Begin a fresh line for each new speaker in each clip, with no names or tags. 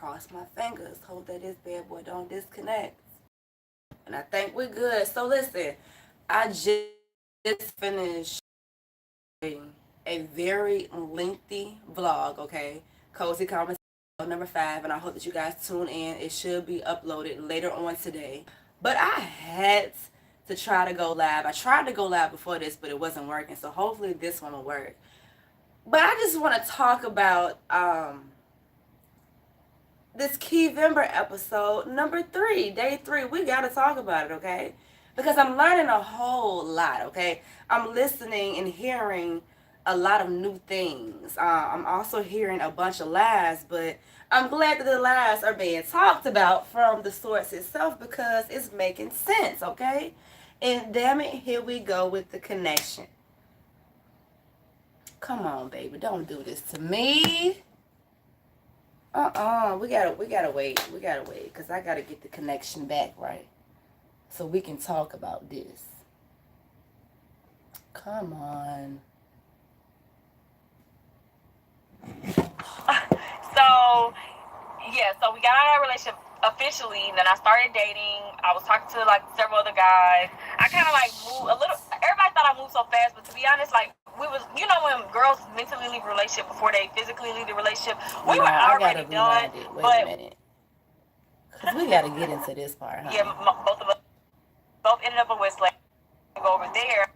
cross my fingers. Hope that this bad boy don't disconnect. And I think we're good. So listen, I just finished a very lengthy vlog, okay? Cozy Conversation number 5, and I hope that you guys tune in. It should be uploaded later on today. But I had to try to go live. I tried to go live before this, but it wasn't working. So hopefully this one will work. But I just want to talk about this Keyvember episode number 3, day 3. We got to talk about it, okay? Because I'm learning a whole lot, okay? I'm listening and hearing a lot of new things. I'm also hearing a bunch of lies, but I'm glad that the lies are being talked about from the source itself because it's making sense, okay? And damn it, here we go with the connection. Come on, baby, don't do this to me. We gotta wait, because I gotta get the connection back, right? So we can talk about this. Come on.
So we got out of that relationship officially, and then I started dating. I was talking to like several other guys. I kind of like moved a little. Everybody thought I moved so fast, but to be honest, like we was, you know, when girls mentally leave a relationship before they physically leave the relationship, we were already done.
Wait a minute, because we gotta get into this part, huh?
Yeah, both of us both ended up in Westlake. Go over there.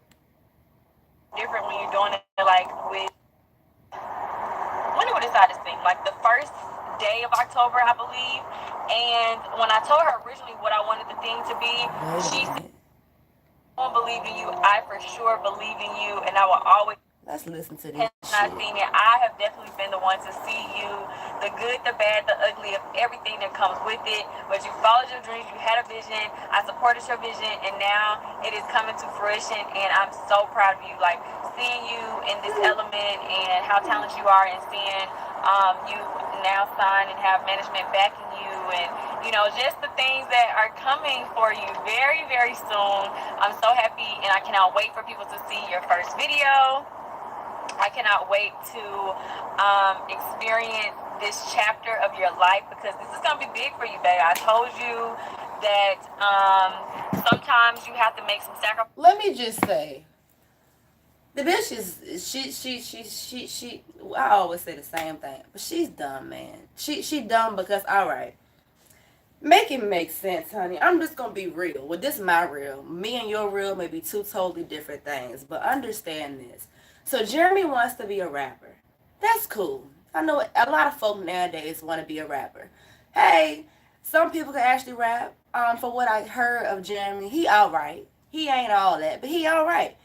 Different when you're doing it like with. When did we decide this thing? Like the first day of October, I believe. And when I told her originally what I wanted the thing to be, she said, I don't believe in you. I for sure believe in you, and I will always.
Let's listen to this.
Not seen it. I have definitely been the one to see you, the good, the bad, the ugly of everything that comes with it. But you followed your dreams. You had a vision. I supported your vision, and now it is coming to fruition. And I'm so proud of you. Like seeing you in this element and how talented you are, and seeing you now sign and have management backing you, and you know just the things that are coming for you very, very soon. I'm so happy, and I cannot wait for people to see your first video. I cannot wait to experience this chapter of your life because this is going to be big for you, babe. I told you that sometimes you have to make some sacrifices.
Let me just say, the bitch is, she, I always say the same thing, but she's dumb, man. She dumb because, all right, make it make sense, honey. I'm just going to be real. Well, this is my real. Me and your real may be two totally different things, but understand this. So Jeremy wants to be a rapper. That's cool. I know a lot of folk nowadays want to be a rapper. Hey, some people can actually rap. For what I heard of Jeremy, he all right. He ain't all that, but he all right.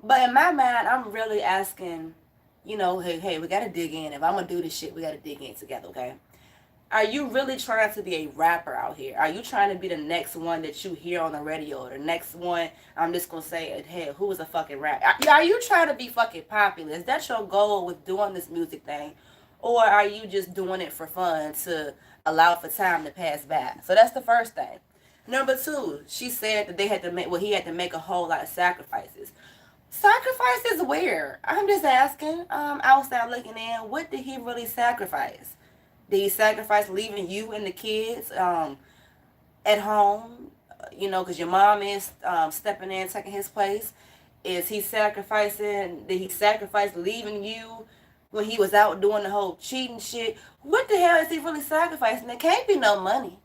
But in my mind, I'm really asking, you know, hey, we got to dig in. If I'm going to do this shit, we got to dig in together, okay? Are you really trying to be a rapper out here? Are you trying to be the next one that you hear on the radio? Or the next one, I'm just going to say, hey, who is a fucking rapper? Are you trying to be fucking popular? Is that your goal with doing this music thing? Or are you just doing it for fun to allow for time to pass by? So that's the first thing. Number 2, she said that he had to make a whole lot of sacrifices. Sacrifices where? I'm just asking, outside looking in, what did he really sacrifice? Did he sacrifice leaving you and the kids at home, you know, because your mom is stepping in, taking his place? Did he sacrifice leaving you when he was out doing the whole cheating shit? What the hell is he really sacrificing? It can't be no money.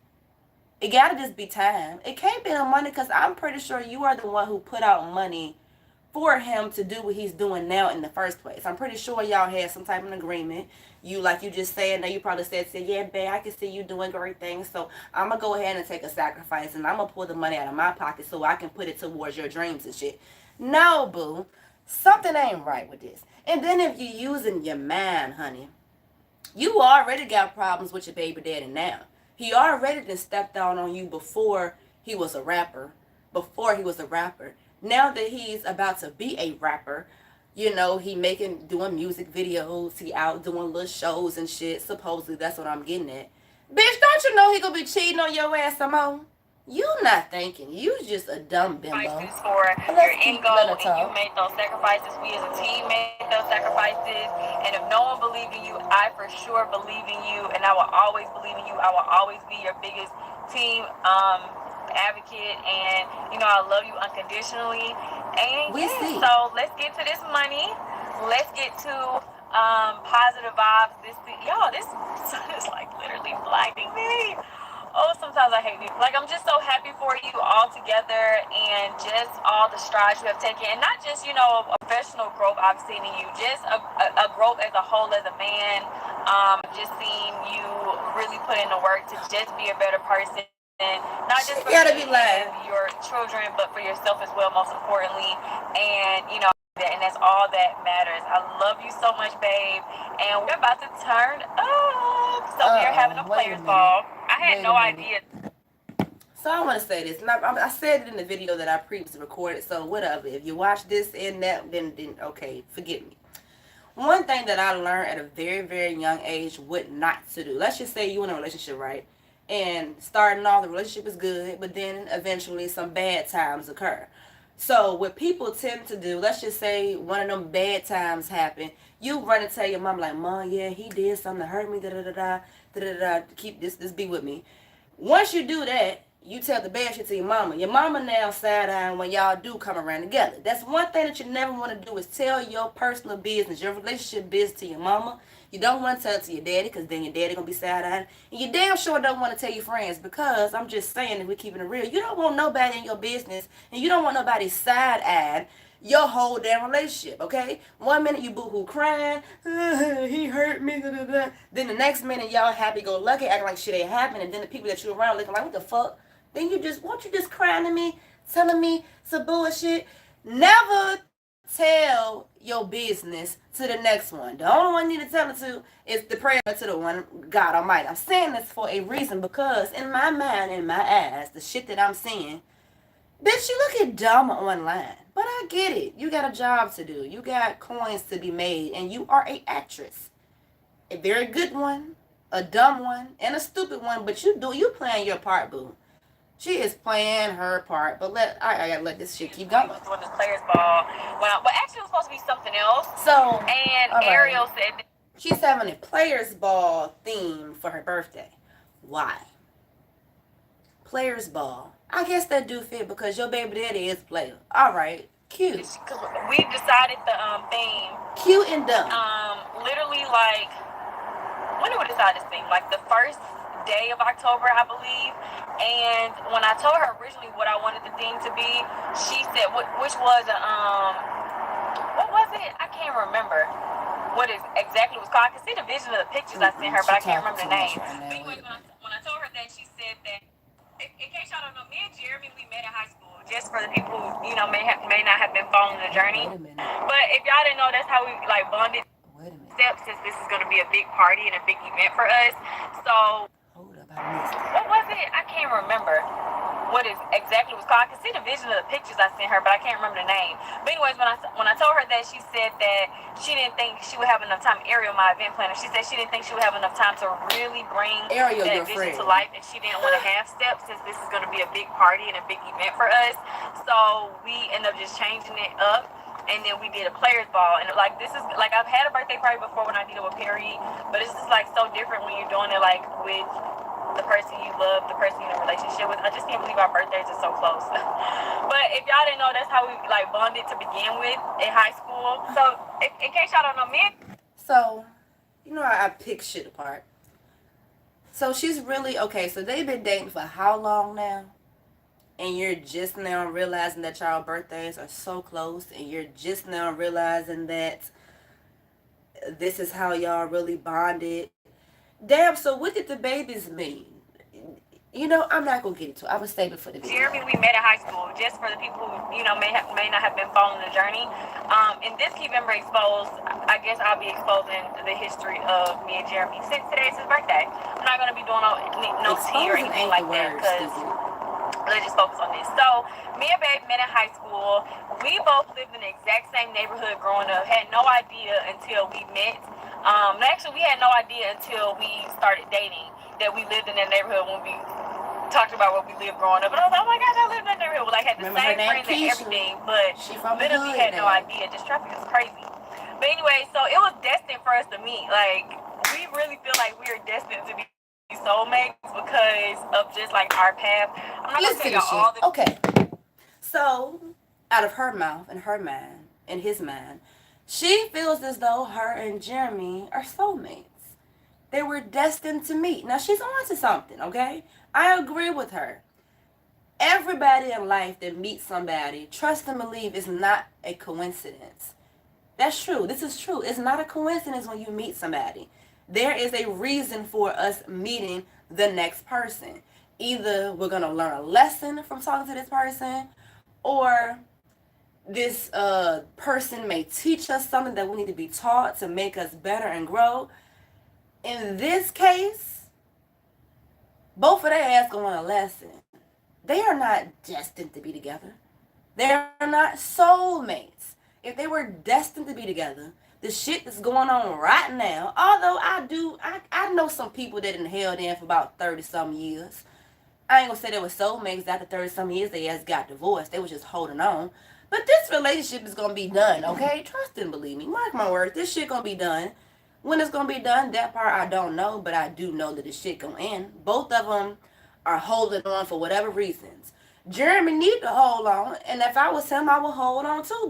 It got to just be time. It can't be no money because I'm pretty sure you are the one who put out money for him to do what he's doing now in the first place. I'm pretty sure y'all had some type of agreement. You, like you just said, now you probably said, yeah, babe, I can see you doing great things, so I'm going to go ahead and take a sacrifice, and I'm going to pull the money out of my pocket so I can put it towards your dreams and shit. No, boo. Something ain't right with this. And then if you're using your mind, honey, you already got problems with your baby daddy now. He already done stepped down on you before he was a rapper. Now that he's about to be a rapper, you know, doing music videos, he out doing little shows and shit. Supposedly, that's what I'm getting at. Bitch, don't you know he gonna be cheating on your ass some more? You not thinking. You just a dumb bimbo.
Sacrifices for
But
your
let's
end
let
goal,
her
and you
talk.
made those sacrifices. We as a team made those sacrifices, and if no one believed in you, I for sure believe in you, and I will always believe in you. I will always be your biggest team advocate, and I love you unconditionally. And
We
yes,
see.
so let's get to this money. Let's get to positive vibes. This sun is like literally blinding me. Oh, sometimes I hate people. Like, I'm just so happy for you all together, and just all the strides you have taken. And not just, a professional growth I've seen in you, just a growth as a whole as a man. Just seeing you really put in the work to just be a better person. Not
She
just for
gotta
you
be
and
lying.
your children, but for yourself as well, most importantly. And that's all that matters. I love you so much, babe. And we're about to turn up. So we are having a
Wait a
players
minute.
ball. I had
Wait a
no
minute.
idea.
So I want to say this, and I said it in the video that I previously recorded. So whatever. If you watch this and that, then okay, forgive me. One thing that I learned at a very, very young age what not to do. Let's just say you in a relationship, right? And starting off, the relationship is good, but then eventually some bad times occur. So what people tend to do, let's just say one of them bad times happen, you run and tell your mom like, Mom, yeah, he did something to hurt me, da da da da da da da. Keep this be with me. Once you do that, you tell the bad shit to your mama. Your mama now side eye when y'all do come around together. That's one thing that you never want to do is tell your personal business, your relationship business to your mama. You don't want to tell it to your daddy because then your daddy going to be side eyeing. And you damn sure don't want to tell your friends because I'm just saying that we're keeping it real. You don't want nobody in your business and you don't want nobody side eyeing your whole damn relationship, okay? One minute you boo-hoo crying, he hurt me, da, da, da. Then the next minute y'all happy-go-lucky, acting like shit ain't happening, and then the people that you around looking like, what the fuck? Then won't you just crying to me, telling me some bullshit? Never tell your business to the next one. The only one you need to tell it to is the prayer to the one, God Almighty. I'm saying this for a reason because in my mind, in my eyes, the shit that I'm seeing, bitch, you look at dumb online. But I get it. You got a job to do. You got coins to be made. And you are a actress. A very good one, a dumb one, and a stupid one. But you playing your part, boo. She is playing her part. But I gotta let this shit keep going.
Doing this players ball. Well, actually, it was supposed to be something else.
So,
And
all right.
Ariel said
She's having a players ball theme for her birthday. Why? Players ball. I guess that do fit because your baby daddy is player. All right, cute.
we decided the theme.
Cute and dumb.
Literally, like, when did we decide this thing? Like the first day of October, I believe. And when I told her originally what I wanted the theme to be, she said, which was what was it? I can't remember what it exactly was called. I can see the vision of the pictures I sent her, but I can't remember the name. But anyways, when I told her that, she said that, in case y'all don't know, me and Jeremy, we met in high school. Just for the people who, may not have been following the journey. But if y'all didn't know, that's how we, like, bonded steps, since this is going to be a big party and a big event for us. So,
Hold up, I missed it.
what was it? I can't remember what it exactly was called. I can see the vision of the pictures I sent her, but I can't remember the name. But anyways, when I told her that, she said that she didn't think she would have enough time. Ariel, my event planner, she said she didn't think she would have enough time to really bring
Ariel,
that vision to life, and she didn't want to half step, since this is going to be a big party and a big event for us. So we ended up just changing it up. And then we did a players ball, and like, this is like, I've had a birthday party before when I did it with Perry, but it's just like so different when you're doing it like with the person you love, the person you're in a relationship with. I just can't believe our birthdays are so close. But if y'all didn't know, that's how we like bonded to begin with in high school. So in case y'all don't know, me.
So, I pick shit apart. So she's really okay. So they've been dating for how long now? And you're just now realizing that y'all birthdays are so close, and you're just now realizing that this is how y'all really bonded. Damn, so what did the babies mean? I'm not gonna get into it. I was saving for the video.
Jeremy, we met in high school. Just for the people who may not have been following the journey. In this Keep Member Exposed, I guess I'll be exposing the history of me and Jeremy since today's his birthday. I'm not gonna be doing no tea or anything like that, because let's just focus on this. So, me and Babe met in high school. We both lived in the exact same neighborhood growing up. Had no idea until we met. Actually, we had no idea until we started dating that we lived in that neighborhood when we talked about what we lived growing up, and I was like, oh my gosh, I lived in that neighborhood. Like, had the
Remember her
same
name,
friends and
Keesha?
everything, but
She from the
literally
hood
had no
now.
idea. This traffic is crazy. But anyway, so it was destined for us to meet. Like, we really feel like we are destined to be soulmates because of just like our path. I'm not
Listen
gonna
to
tell y'all all
this
the
shit. Okay. So, out of her mouth and her mind and his mind, she feels as though her and Jeremy are soulmates. They were destined to meet. Now she's on to something, okay? I agree with her. Everybody in life that meets somebody, trust and believe, is not a coincidence. That's true. This is true. It's not a coincidence when you meet somebody. There is a reason for us meeting the next person. Either we're going to learn a lesson from talking to this person, or this person may teach us something that we need to be taught to make us better and grow. In this case, both of their ass going to learn a lesson. They are not destined to be together. They are not soulmates. If they were destined to be together, the shit that's going on right now, although I know some people that done held in for about 30-some years. I ain't gonna say they were soulmates after 30-some years. They just got divorced. They was just holding on. But this relationship is gonna be done, okay? Trust and believe me. Mark my words. This shit gonna be done. When it's gonna be done, that part I don't know, but I do know that this shit gonna end. Both of them are holding on for whatever reasons. Jeremy need to hold on, and if I was him, I would hold on too.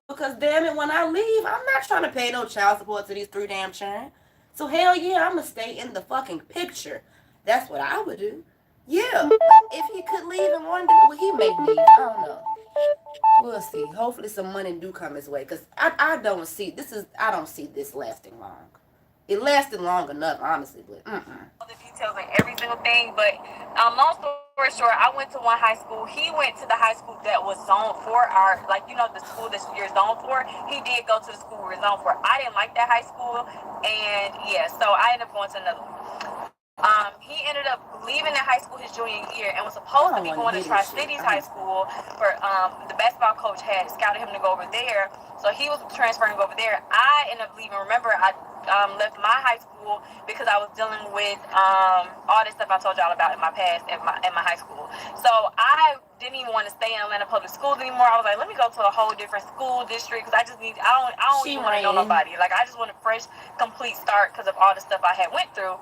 Because damn it, when I leave, I'm not trying to pay no child support to these 3 damn children. So hell yeah, I'ma stay in the fucking picture. That's what I would do. Yeah, if he could leave and one day, well, he may leave. I don't know. We'll see. Hopefully, some money do come his way, cause I don't see I don't see this lasting long. It lasted long enough, honestly, but
all the details and every single thing. But long story short, I went to one high school. He went to the high school that was zoned for our, like, you know, the school that you're zoned for. He did go to the school we were zoned for. I didn't like that high school, and yeah, so I ended up going to another one. He ended up leaving that high school his junior year and was supposed to be going to Tri-Cities High School for the basketball coach had scouted him to go over there. So he was transferring over there. I ended up leaving. Remember, I left my high school because I was dealing with all this stuff I told y'all about in my past at my high school. So I didn't even want to stay in Atlanta public schools anymore. I was like, let me go to a whole different school district because I don't even want to know nobody. Like, I just want a fresh, complete start because of all the stuff I had went through.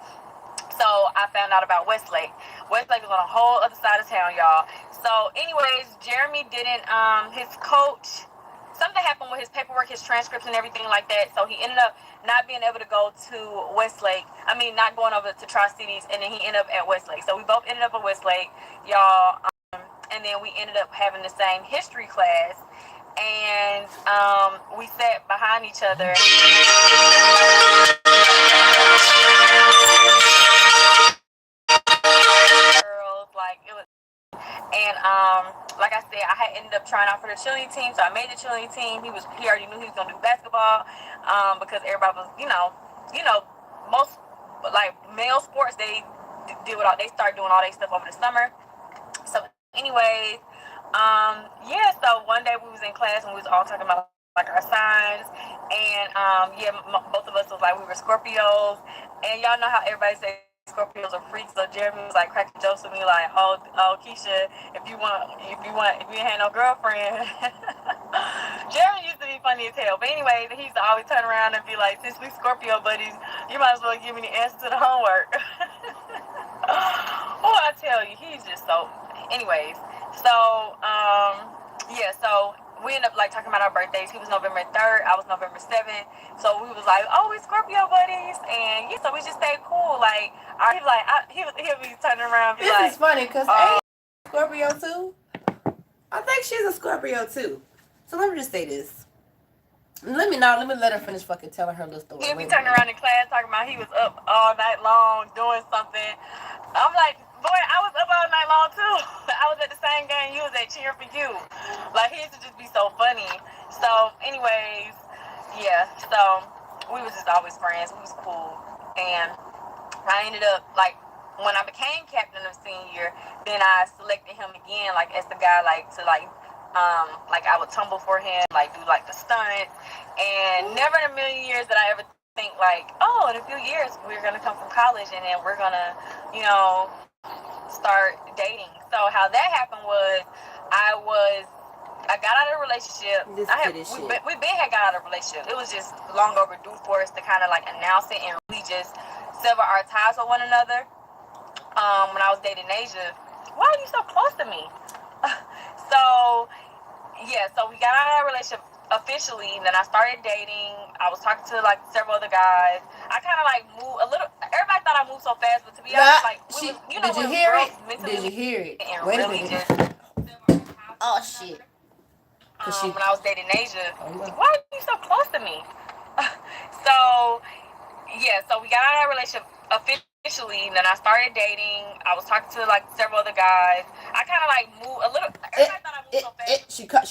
So I found out about Westlake. Westlake was on a whole other side of town, y'all. So anyways, Jeremy didn't, his coach, something happened with his paperwork, his transcripts and everything like that. So he ended up not being able to go to Westlake. I mean, not going over to Tri-Cities, and then he ended up at Westlake. So we both ended up at Westlake, y'all. And then we ended up having the same history class. And we sat behind each other. Girls, like, it was. And like I said, I had ended up trying out for the cheerleading team, so I made the cheerleading team. He already knew he was gonna do basketball, because everybody was, most like male sports they start doing all their stuff over the summer. So anyways, yeah. So one day we was in class and we was all talking about like our signs, and both of us was like we were Scorpios, and y'all know how everybody say Scorpios are freaks. So Jeremy was like cracking jokes with me like, oh Keesha, if you ain't had no girlfriend. Jeremy used to be funny as hell. But anyway, he used to always turn around and be like, since we Scorpio buddies, you might as well give me the answer to the homework. Oh, I tell you, he's just so. Anyways, so so we ended up like talking about our birthdays. He was November 3rd, I was November 7th. So we was like, oh, we Scorpio buddies, and yeah, so we just stayed cool. Like, he'll be turning around and be
this is funny because Scorpio too. I think she's a Scorpio too. So let me just say this. Let me let her finish fucking telling her little story.
He'll be turning around in class talking about he was up all night long doing something. I'm like, boy, I was up all night long too. I was at the same game you was at, cheering for you. Like, he used to just be so funny. So anyways, yeah, so we was just always friends. We was cool. And I ended up, like, when I became captain of senior year, then I selected him again, like, as the guy, like, to, like I would tumble for him, like, do, like, the stunts. And never in a million years did I ever think, like, oh, in a few years we're going to come from college and then we're going to, start dating. So how that happened was, I got out of a relationship. We been had got out of a relationship. It was just long overdue for us to kind of like announce it and really just sever our ties with one another. When I was dating Asia, why are you so close to me? So yeah, so we got out of that relationship officially, and then I started dating. I was talking to like several other guys. I kind of like moved a little. Everybody thought I moved so fast, but to be honest, like
did you hear it? Did you hear it? Wait a minute. Oh shit.
When I was dating Asia, why are you so close to me? So yeah, so we got out of that relationship officially, and then I started dating. I was talking to like several other guys. I kind of like moved a little. Everybody thought I moved so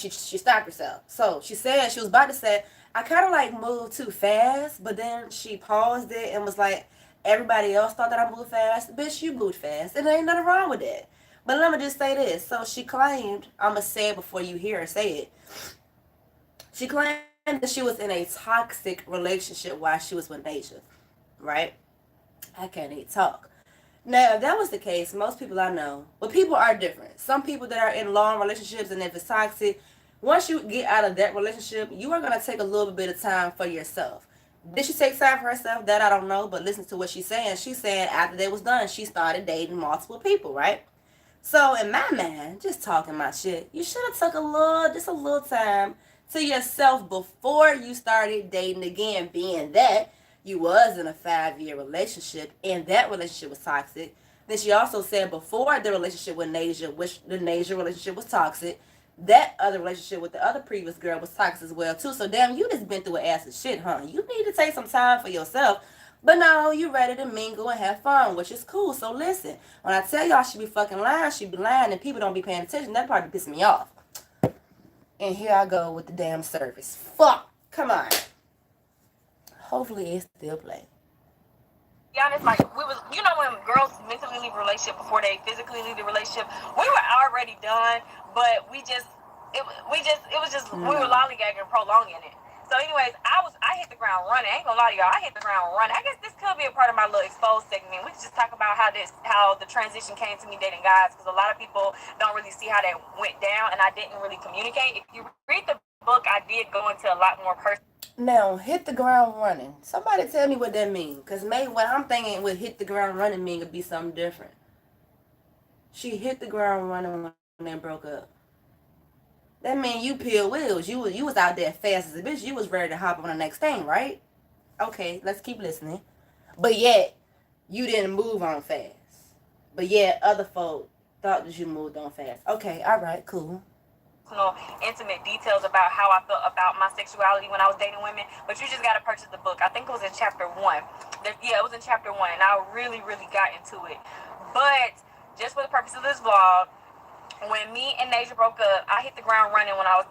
fast.
She stopped herself. So she said she was about to say, I kind of like moved too fast, but then she paused it and was like, everybody else thought that I moved fast. Bitch, you moved fast, and there ain't nothing wrong with that. But let me just say this. So she claimed, I'ma say it before you hear her say it. She claimed that she was in a toxic relationship while she was with Asia, right? I can't even talk. Now, if that was the case, most people I know, but people are different. Some people that are in long relationships, and if it's toxic, once you get out of that relationship, you are going to take a little bit of time for yourself. Did she take time for herself? That I don't know, but listen to what she's saying. She's saying after they was done, she started dating multiple people, right? So in my mind, just talking my shit, you should have took just a little time to yourself before you started dating again, being that you was in a 5-year relationship and that relationship was toxic. Then she also said before the relationship with Nasia, which the Nasia relationship was toxic, that other relationship with the other previous girl was toxic as well too. So damn, you just been through an ass of shit, huh? You need to take some time for yourself. But no, you ready to mingle and have fun, which is cool. So listen, when I tell y'all she be fucking lying, she be lying and people don't be paying attention. That part be pissing me off. And here I go with the damn service. Fuck. Come on. Hopefully it still play.
Be honest, like we was, when girls mentally leave a relationship before they physically leave the relationship, we were already done, but we were lollygagging and prolonging it. So anyways, I hit the ground running. I ain't gonna lie to y'all, I hit the ground running. I guess this could be a part of my little exposed segment. We could just talk about how the transition came to me dating guys, because a lot of people don't really see how that went down, and I didn't really communicate. If you read the book, I did go into a lot more personal.
Now, hit the ground running. Somebody tell me what that means, because maybe what I'm thinking with hit the ground running mean could be something different. She hit the ground running when they broke up. That mean you peeled wheels. You was out there fast as a bitch. You was ready to hop on the next thing, right? Okay, let's keep listening. But yet, you didn't move on fast. But yet, other folk thought that you moved on fast. Okay, all right, cool.
Intimate details about how I felt about my sexuality when I was dating women, but you just got to purchase the book. I think it was in chapter 1. Yeah, it was in chapter 1, and I really got into it. But just for the purpose of this vlog, when me and Nasia broke up, I hit the ground running when I was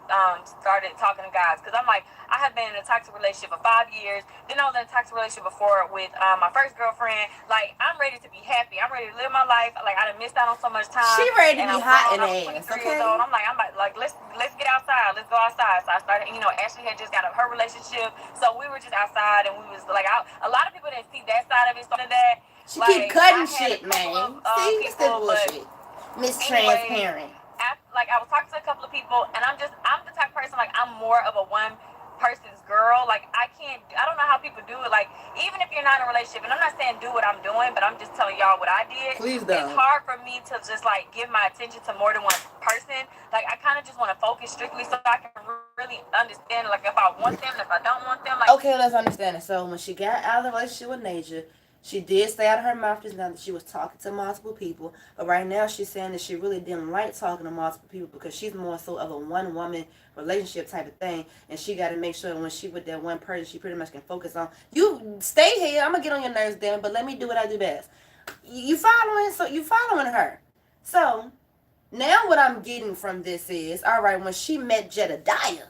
started talking to guys, because I'm like, I have been in a toxic relationship for 5 years. Then I was in a toxic relationship before with my first girlfriend. Like, I'm ready to be happy. I'm ready to live my life. Like, I done missed out on so much time.
She ready to be hot in the ass, okay?
I'm like, let's get outside. Let's go outside. So I started, Ashley had just got her relationship, so we were just outside, and we was like, a lot of people didn't see that side of it. So that
she keep cutting shit, man. See, still bullshit. Miss Transparent.
I was talking to a couple of people, and I'm the type of person, like, I'm more of a one person's girl. Like, I don't know how people do it. Like, even if you're not in a relationship, and I'm not saying do what I'm doing, but I'm just telling y'all what I did.
Please don't.
It's hard for me to just, like, give my attention to more than one person. Like, I kind of just want to focus strictly so I can really understand, like, if I want them, if I don't want them. Like,
okay, let's understand it. So when she got out of the relationship with Nasia, she did say out of her mouth just now that she was talking to multiple people. But right now she's saying that she really didn't like talking to multiple people because she's more so of a one-woman relationship type of thing. And she got to make sure when she with that one person, she pretty much can focus on, you stay here, I'm going to get on your nerves, damn, but let me do what I do best. You following? So you following her. So now what I'm getting from this is, all right, when she met Jedediah,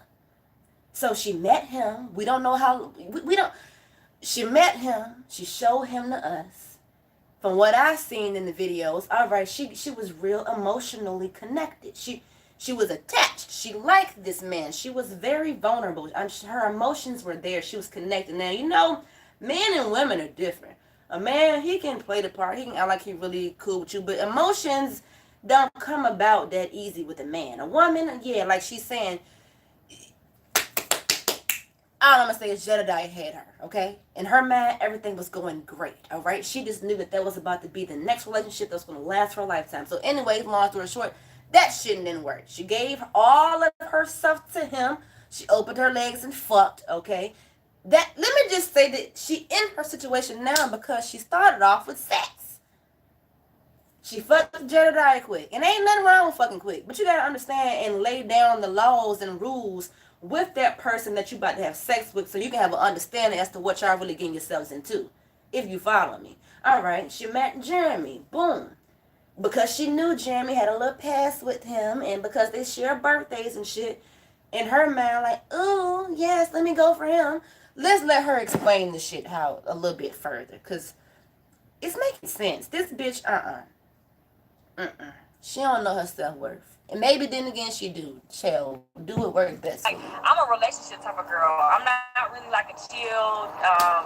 so she met him. We don't know how, we don't. She met him. She showed him to us. From what I've seen in the videos, all right, she was real emotionally connected. She was attached. She liked this man. She was very vulnerable. Her emotions were there. She was connected. Now, men and women are different. A man, he can play the part. He can act like he really cool with you, but emotions don't come about that easy with a man. A woman, yeah, like she's saying, all I'm gonna say is Jedediah had her, okay? In her mind, everything was going great, all right? She just knew that was about to be the next relationship that was gonna last for a lifetime. So, anyway, long story short, that shit didn't work. She gave all of her stuff to him. She opened her legs and fucked, okay? That let me just say that she in her situation now because she started off with sex. She fucked Jedediah quick. And ain't nothing wrong with fucking quick. But you gotta understand and lay down the laws and rules with that person that you about to have sex with so you can have an understanding as to what y'all really getting yourselves into. If you follow me. Alright, she met Jeremy. Boom. Because she knew Jeremy had a little past with him and because they share birthdays and shit, in her mind, like, oh, yes, let me go for him. Let's let her explain the shit how a little bit further. Because it's making sense. This bitch, she don't know her self-worth. And maybe then again she do. Chill. Do it work best.
Like, I'm a relationship type of girl. I'm not really like a chill,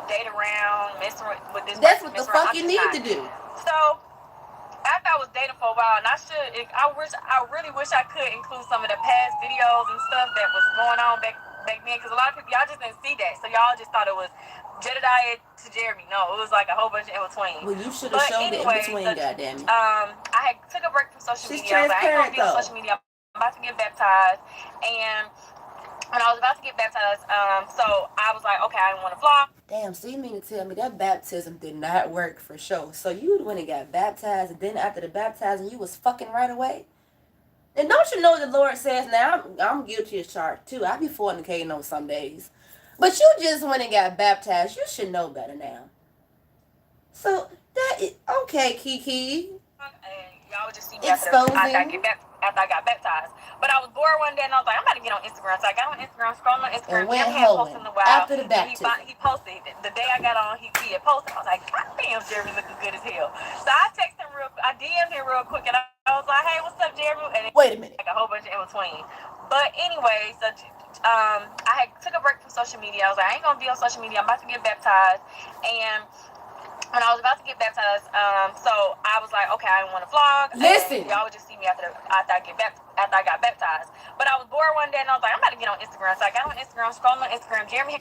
date around, messing with this.
That's what the fuck you need to do.
So after I was dating for a while, and I really wish I could include some of the past videos and stuff that was going on back then, because a lot of people, y'all just didn't see that, so y'all just thought it was Jedediah to Jeremy. No, it was like a whole bunch in between.
Well, you should have shown the in between, goddammit.
I had took a break from social media. I was like, I ain't gonna be on social media. I'm about to get baptized, and when I was about to get baptized, so I was like, okay, I didn't want to vlog.
Damn, so you mean to tell me that baptism did not work for sure? So you went and got baptized, and then after the baptizing, you was fucking right away? And don't you know the Lord says, now I'm guilty as charged too. I be fornicating on some days. But you just went and got baptized. You should know better now. So, that is, okay, Kiki.
And y'all would just see me after I got baptized. But I was bored one day and I was like, I'm about to get on Instagram. So I got on Instagram, scrolling on Instagram.
And went home after the baptism.
He posted. The day I got on, he had posted. I was like, God damn, Jeremy looking good as hell. So I texted him I DM'd him real quick and I was like, hey, what's up, Jeremy? And
wait a minute.
Like a whole bunch in between. But anyway, so I had took a break from social media. I was like, I ain't gonna be on social media. I'm about to get baptized. And when I was about to get baptized, so I was like, okay, I didn't want to vlog.
Listen,
y'all would just see me after I got baptized. But I was bored one day and I was like, I'm about to get on Instagram. So I got on Instagram, scrolling on Instagram. Jeremy.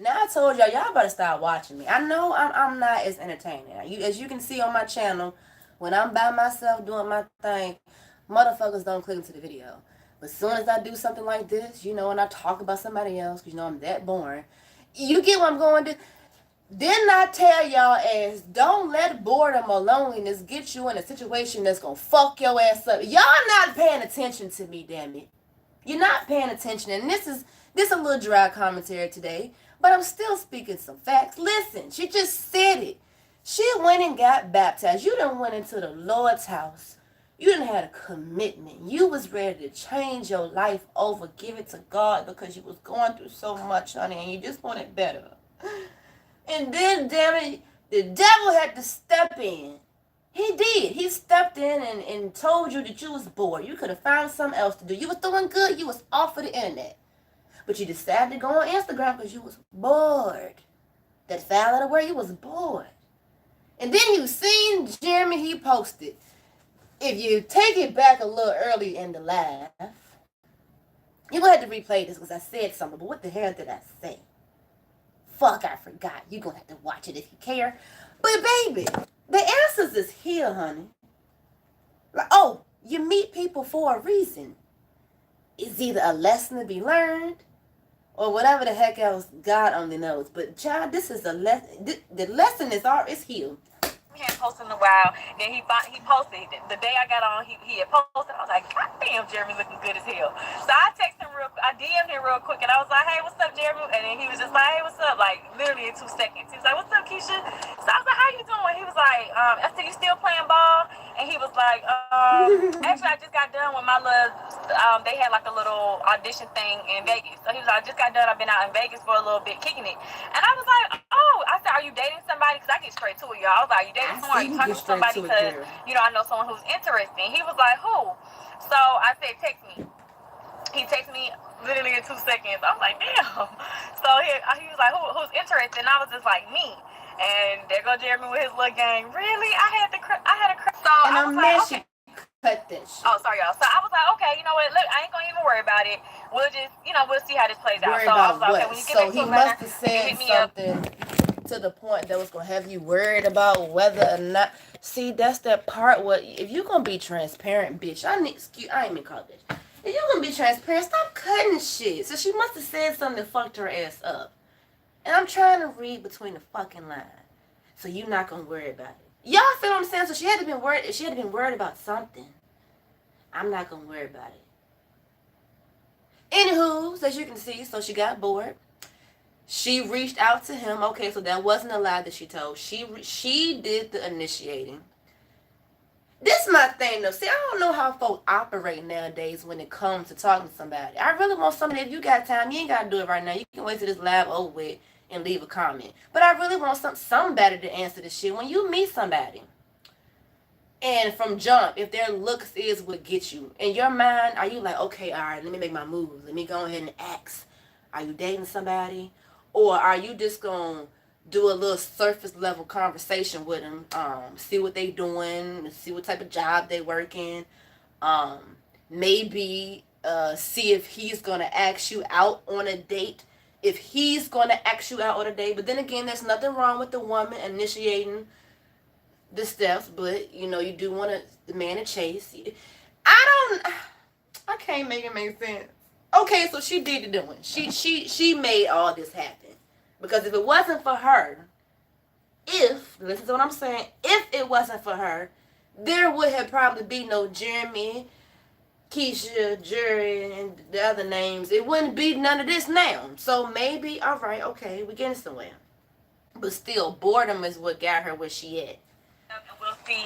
Now I told y'all better start watching me. I know I'm not as entertaining. As you can see on my channel, when I'm by myself doing my thing, motherfuckers don't click into the video. But as soon as I do something like this, and I talk about somebody else, because I'm that boring, you get what I'm going to. Didn't I tell y'all ass, don't let boredom or loneliness get you in a situation that's going to fuck your ass up. Y'all not paying attention to me, damn it. You're not paying attention. And this is a little dry commentary today, but I'm still speaking some facts. Listen, she just said it. She went and got baptized. You done went into the Lord's house. You done had a commitment. You was ready to change your life over, give it to God because you was going through so much, honey, and you just wanted better. And then, damn it, the devil had to step in. He did. He stepped in and told you that you was bored. You could have found something else to do. You was doing good. You was off of the internet. But you decided to go on Instagram because you was bored. That foul out of word, you was bored. And then you seen Jeremy, he posted. If you take it back a little early in the live, you gonna have to replay this because I said something. But what the hell did I say? Fuck, I forgot. You're going to have to watch it if you care. But, baby, the answers is here, honey. Like, oh, you meet people for a reason. It's either a lesson to be learned or whatever the heck else God only knows. But, child, this is a lesson. The lesson is here.
He hadn't posted in a while. Then he posted. The day I got on, he had posted. I was like, God damn, Jeremy looking good as hell. So I texted him I DM'd him real quick, and I was like, hey, what's up, Jeremy? And then he was just like, hey, what's up? Like, literally in 2 seconds. He was like, what's up, Keesha? So I was like, how you doing? He was like, I said, you still playing ball? And he was like, actually, I just got done with my little, they had like a little audition thing in Vegas. So he was like, I just got done. I've been out in Vegas for a little bit, kicking it. And I was like, oh, I said, are you dating somebody? Because I get straight to it, y'all. I was like, you dating someone? Are you talking to somebody? Because, I know someone who's interesting. He was like, who? So I said, text me. He texted me literally in 2 seconds. I was like, damn. So he was like, who's interested? And I was just like, me. And there go Jeremy with his little gang. Really? I had a crush. So
And
I
I'm
was
mad
like,
she
okay.
cut that shit.
Oh, sorry, y'all. So I was like, okay, you know what? Look, I ain't gonna even worry about it. We'll just, we'll see how this plays out.
Worry
So I was
about
like, okay,
what?
when you get
So
back to
he
Atlanta,
must have
you
said
hit me up.
something to the point that was gonna have you worried about whether or not. See, that's that part where if you're gonna be transparent, bitch. I ain't even call it bitch. If you're gonna be transparent, stop cutting shit. So she must have said something that fucked her ass up. And I'm trying to read between the fucking lines. So you're not gonna worry about it. Y'all feel what I'm saying? So she had to been worried. She had to been worried about something. I'm not gonna worry about it. Anywho, as you can see, so she got bored. She reached out to him. Okay, so that wasn't a lie that she told. She did the initiating. This is my thing though. See, I don't know how folks operate nowadays when it comes to talking to somebody. I really want somebody, if you got time, you ain't gotta do it right now. You can wait till this live over with and leave a comment. But I really want somebody to answer this shit. When you meet somebody, and from jump, if their looks is what gets you, in your mind, are you like, okay, all right, let me make my moves. Let me go ahead and ask. Are you dating somebody? Or are you just going to do a little surface level conversation with them, see what they doing, see what type of job they working, maybe see if he's going to ask you out on a date, if he's going to ask you out on a date. But then again, there's nothing wrong with the woman initiating the steps, but you do want the man to chase. I can't make it make sense. Okay, so she did the doing. She made all this happen. Because if it wasn't for her, listen to what I'm saying, if it wasn't for her, there would have probably been no Jeremy, Keesha, Jerry, and the other names. It wouldn't be none of this now. So maybe, all right, okay, we're getting somewhere. But still, boredom is what got her where she at.
We'll see,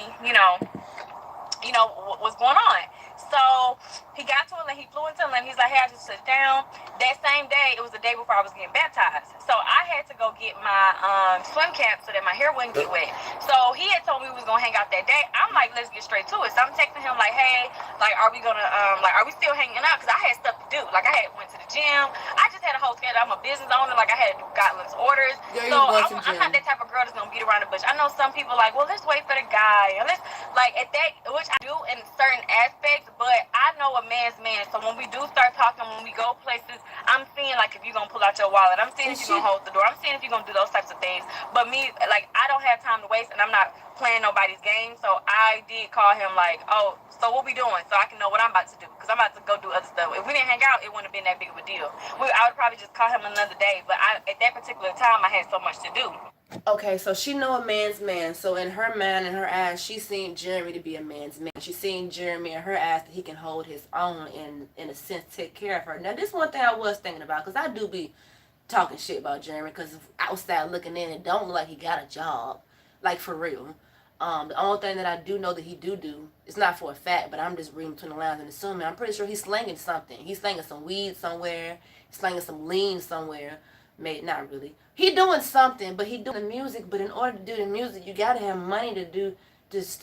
what's going on. So he got to Atlanta. He flew into Atlanta. He's like, hey, I just touched down. That same day, it was the day before I was getting baptized. So I had to go get my swim cap so that my hair wouldn't get wet. So he had told me we was gonna hang out that day. I'm like, let's get straight to it. So I'm texting him like, hey, like, are we gonna are we still hanging out? Because I had stuff to do. Like I had went to the gym. I just had a whole schedule. I'm a business owner. Like I had to do Gotland's orders. So I'm not that type of girl that's gonna beat around the bush. I know some people like, well, let's wait for the guy and let's like at that, which I do in certain aspects, but I know a man's man. So when we do start talking, when we go places, I'm seeing like if you're gonna pull out your wallet, I'm seeing if you're gonna hold the door, I'm seeing if you're gonna do those types of things. But me, like, I don't have time to waste, and I'm not playing nobody's game. So I did call him like, oh, so what we doing, so I can know what I'm about to do, because I'm about to go do other stuff. If we didn't hang out, it wouldn't have been that big of a deal. I would probably just call him another day, but at that particular time, I had so much to do.
Okay, so she know a man's man. So in her mind, in her eyes, she's seen Jeremy to be a man's man. She's seen Jeremy in her eyes that he can hold his own and, in a sense, take care of her. Now, this one thing I was thinking about, because I do be talking shit about Jeremy, because outside looking in, it don't look like he got a job. Like, for real. The only thing that I do know that he do, it's not for a fact, but I'm just reading between the lines and assuming. I'm pretty sure he's slinging something. He's slinging some weed somewhere. He's slinging some lean somewhere. Maybe not really. He doing something, but he doing the music. But in order to do the music, you gotta have money to do this.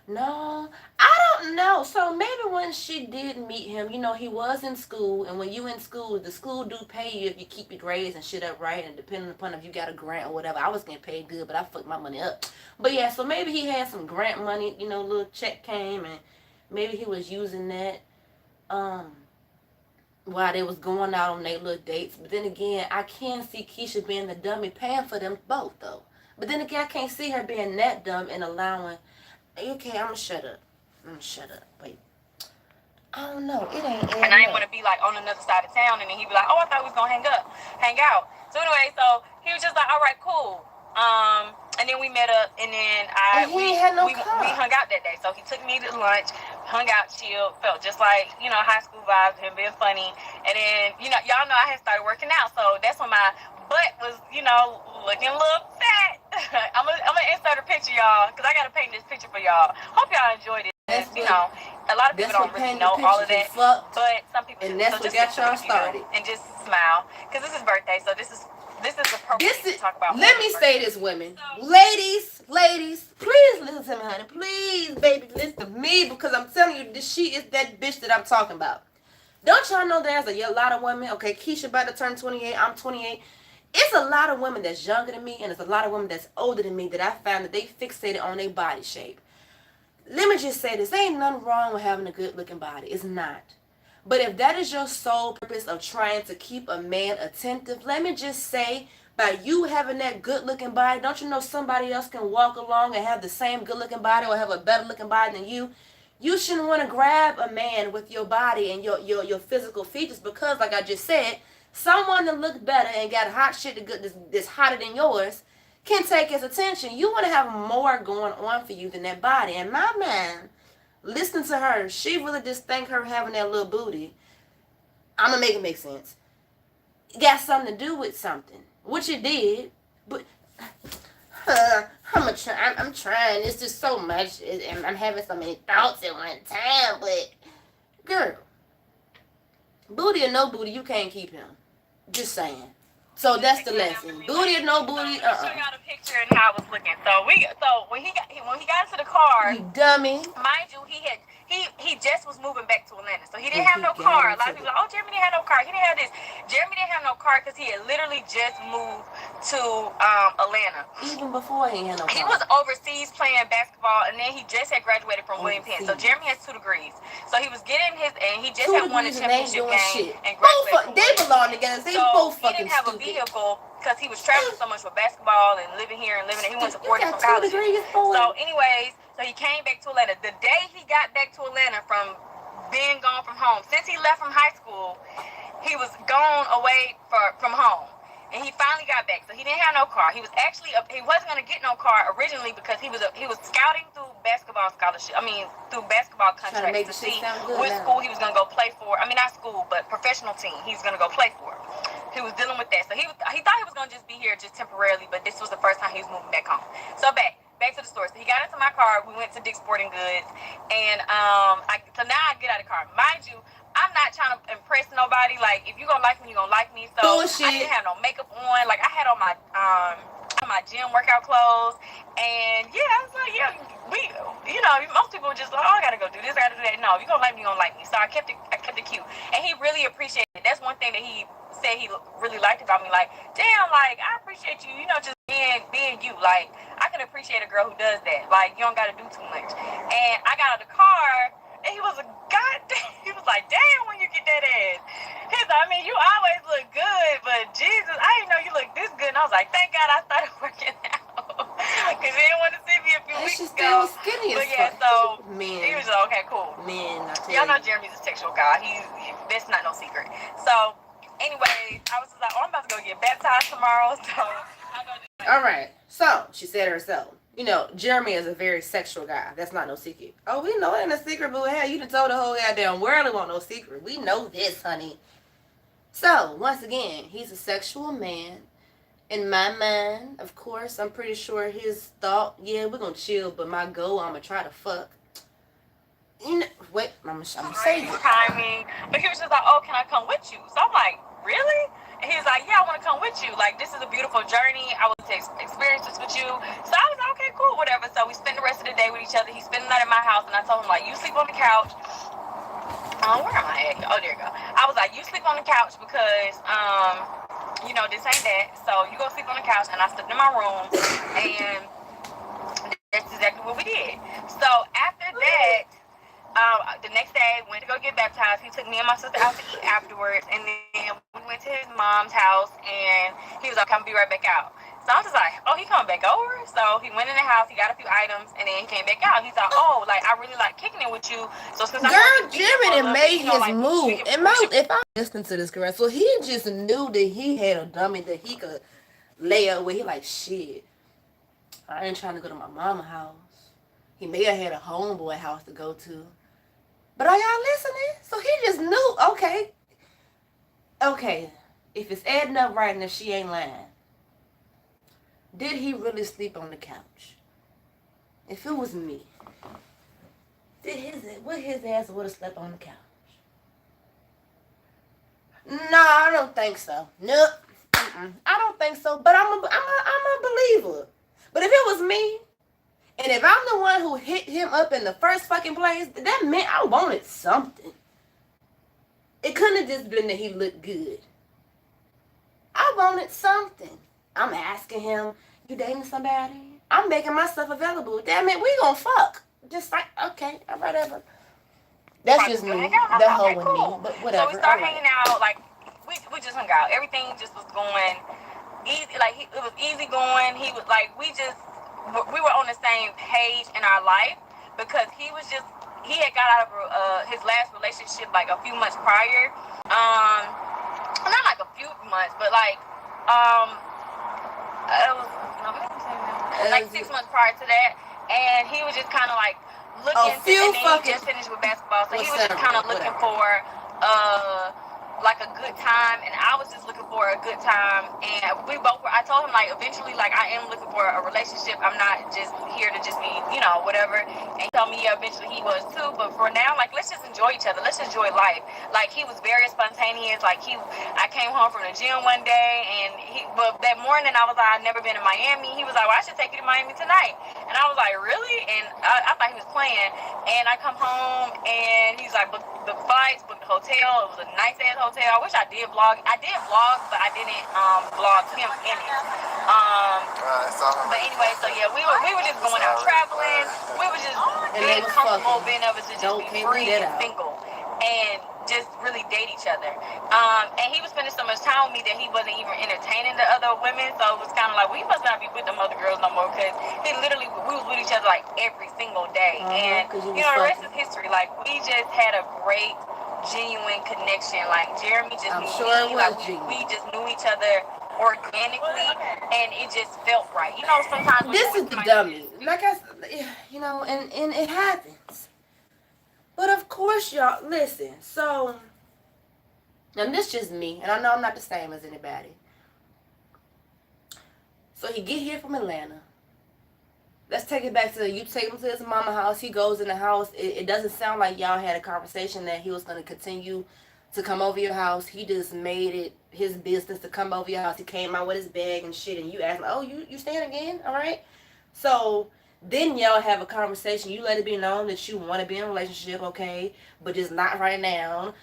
No, I don't know. So maybe when she did meet him, he was in school, and when you in school, the school do pay you if you keep your grades and shit up right, and depending upon if you got a grant or whatever. I was getting paid good, but I fucked my money up. But yeah, so maybe he had some grant money. Little check came, and maybe he was using that. While they was going out on their little dates. But then again, I can see Keesha being the dummy paying for them both, though. But then again, I can't see her being that dumb and allowing... Okay, I'm going to shut up. Wait. I don't know. It ain't...
And I didn't want to be, like, on another side of town, and then he'd be like, oh, I thought we was going to hang out. So anyway, so he was just like, all right, cool. And then we met up, and then we hung out that day. So he took me to lunch, hung out, chilled, felt just like, high school vibes, him being funny. And then, y'all know I had started working out, so that's when my butt was, looking a little fat. I'm gonna insert a picture, y'all, because I gotta paint this picture for y'all. Hope y'all enjoyed it. A lot of people don't really know all of that, but some people do.
And that's what got y'all started.
And just smile, because this is birthday, so this is appropriate to talk about.
Let me say this, women. Ladies, please listen to me, honey. Please, baby, listen to me, because I'm telling you, she is that bitch that I'm talking about. Don't y'all know there's a lot of women? Okay, Keesha about to turn 28. I'm 28. It's a lot of women that's younger than me, and it's a lot of women that's older than me that I found that they fixated on their body shape. Let me just say this. There ain't nothing wrong with having a good looking body. It's not. But if that is your sole purpose of trying to keep a man attentive, let me just say, by you having that good looking body, don't you know somebody else can walk along and have the same good looking body or have a better looking body than you? You shouldn't want to grab a man with your body and your physical features because, like I just said, someone that look better and got hot shit that's hotter than yours can take his attention. You want to have more going on for you than that body. And my man, listen to her. She really just think her having that little booty, I'm going to make it make sense, it got something to do with something. Which it did. But I'm trying. It's just so much. And I'm having so many thoughts at one time. But, girl, booty or no booty, you can't keep him. Just saying. So that's the lesson. Booty or no booty,
I got a picture and how it was looking. So when he got into the car,
you dummy.
Mind you, he just was moving back to Atlanta, so he didn't have no car. A lot of people are like, oh, Jeremy didn't have no car. He didn't have this. Jeremy didn't have no car because he had literally just moved to Atlanta.
Even before he had no car.
He was overseas playing basketball, and then he just had graduated from William Penn. So Jeremy has 2 degrees. So he was getting his, and he just had won a championship game and graduated.
They belong together. They both fucking stupid.
He didn't have a vehicle because he was traveling so much with basketball and living here and living there. He went to 4 different colleges. So anyways, so he came back to Atlanta. The day he got back to Atlanta from being gone from home, since he left from high school, he was gone away from home. And he finally got back. So he didn't have no car. He was actually he wasn't going to get no car originally because he was scouting through basketball scholarship. I mean, through basketball contracts to see which school he was going to go play for. I mean, not school, but professional team he's going to go play for. He was dealing with that. So he thought he was going to just be here just temporarily, but this was the first time he was moving back home. So back to the store. So he got into my car. We went to Dick's Sporting Goods, and so now I get out of the car. Mind you, I'm not trying to impress nobody. Like, if you gonna like me, you gonna like me. So
bullshit.
I didn't have no makeup on. Like, I had on my gym workout clothes, and yeah, I was like, yeah, most people were just like, oh, I gotta go do this, I gotta do that. No, if you gonna like me, you gonna like me. So I kept it cute, and he really appreciated it. That's one thing that he said he really liked about me. Like, damn, like, I appreciate you. Just being you. Like, I can appreciate a girl who does that. Like, you don't gotta do too much. And I got out of the car. And he was he was like, damn, when you get that ass. He's like, I mean, you always look good, but Jesus, I didn't know you look this good. And I was like, thank God I started working out. Because he didn't want to see me a few weeks ago.
Skinny
but yeah, so
man.
He was like, okay, cool.
Man,
y'all know Jeremy's a sexual guy. That's not no secret. So, anyway, I was just like, oh, I'm about to go get baptized tomorrow. So, I'm going to
all right. So, she said herself. Jeremy is a very sexual guy. That's not no secret. Oh, we know it ain't a secret, boo. Hell, you done told the whole goddamn world it won't no secret. We know this, honey. So, once again, he's a sexual man. In my mind, of course, I'm pretty sure his thought, yeah, we're gonna chill, but my goal, I'm gonna try to fuck. Wait, I'm gonna say this.
Timing. But he was just like, oh, can I come with you? So I'm like, really? And he was like, yeah, I want to come with you. Like, this is a beautiful journey. I want to experience this with you. So I was like, okay, cool, whatever. So we spent the rest of the day with each other. He spent the night at my house, and I told him, like, you sleep on the couch. Where am I at? Oh, there you go. I was like, you sleep on the couch because, this ain't that. So you go sleep on the couch, and I slept in my room, and that's exactly what we did. So after that, the next day, went to go get baptized. He took me and my sister out to eat afterwards, and then we went to his mom's house, and he was like, I'm gonna be right back out. So I was just like, oh, he coming back over? So he went in the house, he got a few items, and then he came back out. He's like, oh, like, I really like kicking it with you. So since
Jeremy made his move. If I'm listening to this correct, so he just knew that he had a dummy that he could lay up with. He like, shit, I ain't trying to go to my mama's house. He may have had a homeboy house to go to. But are y'all listening? So he just knew, okay, if it's adding up right and if she ain't lying, did he really sleep on the couch? If it was me, his ass would have slept on the couch? No, I don't think so. Nope. I don't think so. But I'm a believer. But if it was me, and if I'm the one who hit him up in the first fucking place, that meant I wanted something. It couldn't have just been that he looked good. I wanted something. I'm asking him, you dating somebody? I'm making myself available. Damn it, we gonna fuck. Just like, okay, whatever. That's just me. The hoe with me. But whatever.
So we started hanging out. Like, we just hung out. Everything just was going easy. Like, it was easy going. He was like, we were on the same page in our life because he had got out of his last relationship like a few months prior. Not like a few months, but like it was like 6 months prior to that, and he was just kind of like looking. And then he just finished with basketball, so he was just kind of looking for like a good time, and I was just looking for a good time. And we both were. I told him like eventually, like I am looking for a relationship. I'm not just here to just be, whatever. And he told me eventually he was too. But for now, like let's just enjoy each other. Let's just enjoy life. Like he was very spontaneous. Like I came home from the gym one day, and but that morning I was like, I've never been to Miami. He was like, well, I should take you to Miami tonight. And I was like, really? And I thought he was playing. And I come home, and he's like, book flights, book the hotel. It was a nice ass hotel. I wish I did vlog. I did vlog, but I didn't vlog him in it. But anyway, so yeah, we were just going out traveling. We were just being comfortable, being able to just be free and single, and just really date each other. And he was spending so much time with me that he wasn't even entertaining the other women. So it was kind of like, well, you must not be with them other girls no more, because we was with each other like every single day. And the rest is history. Like we just had a great, genuine connection. Like Jeremy just knew me. Like we just knew each other organically, and it just felt right. Sometimes
this is the dummy. Like I said, and it happens. But of course, y'all, listen, so, and this just me, and I know I'm not the same as anybody. So he get here from Atlanta. Let's take it back to, you take him to his mama house, he goes in the house. It doesn't sound like y'all had a conversation that he was going to continue to come over your house. He just made it his business to come over your house. He came out with his bag and shit, and you asked, oh, you staying again? All right. So then y'all have a conversation. You let it be known that you want to be in a relationship, okay, but just not right now.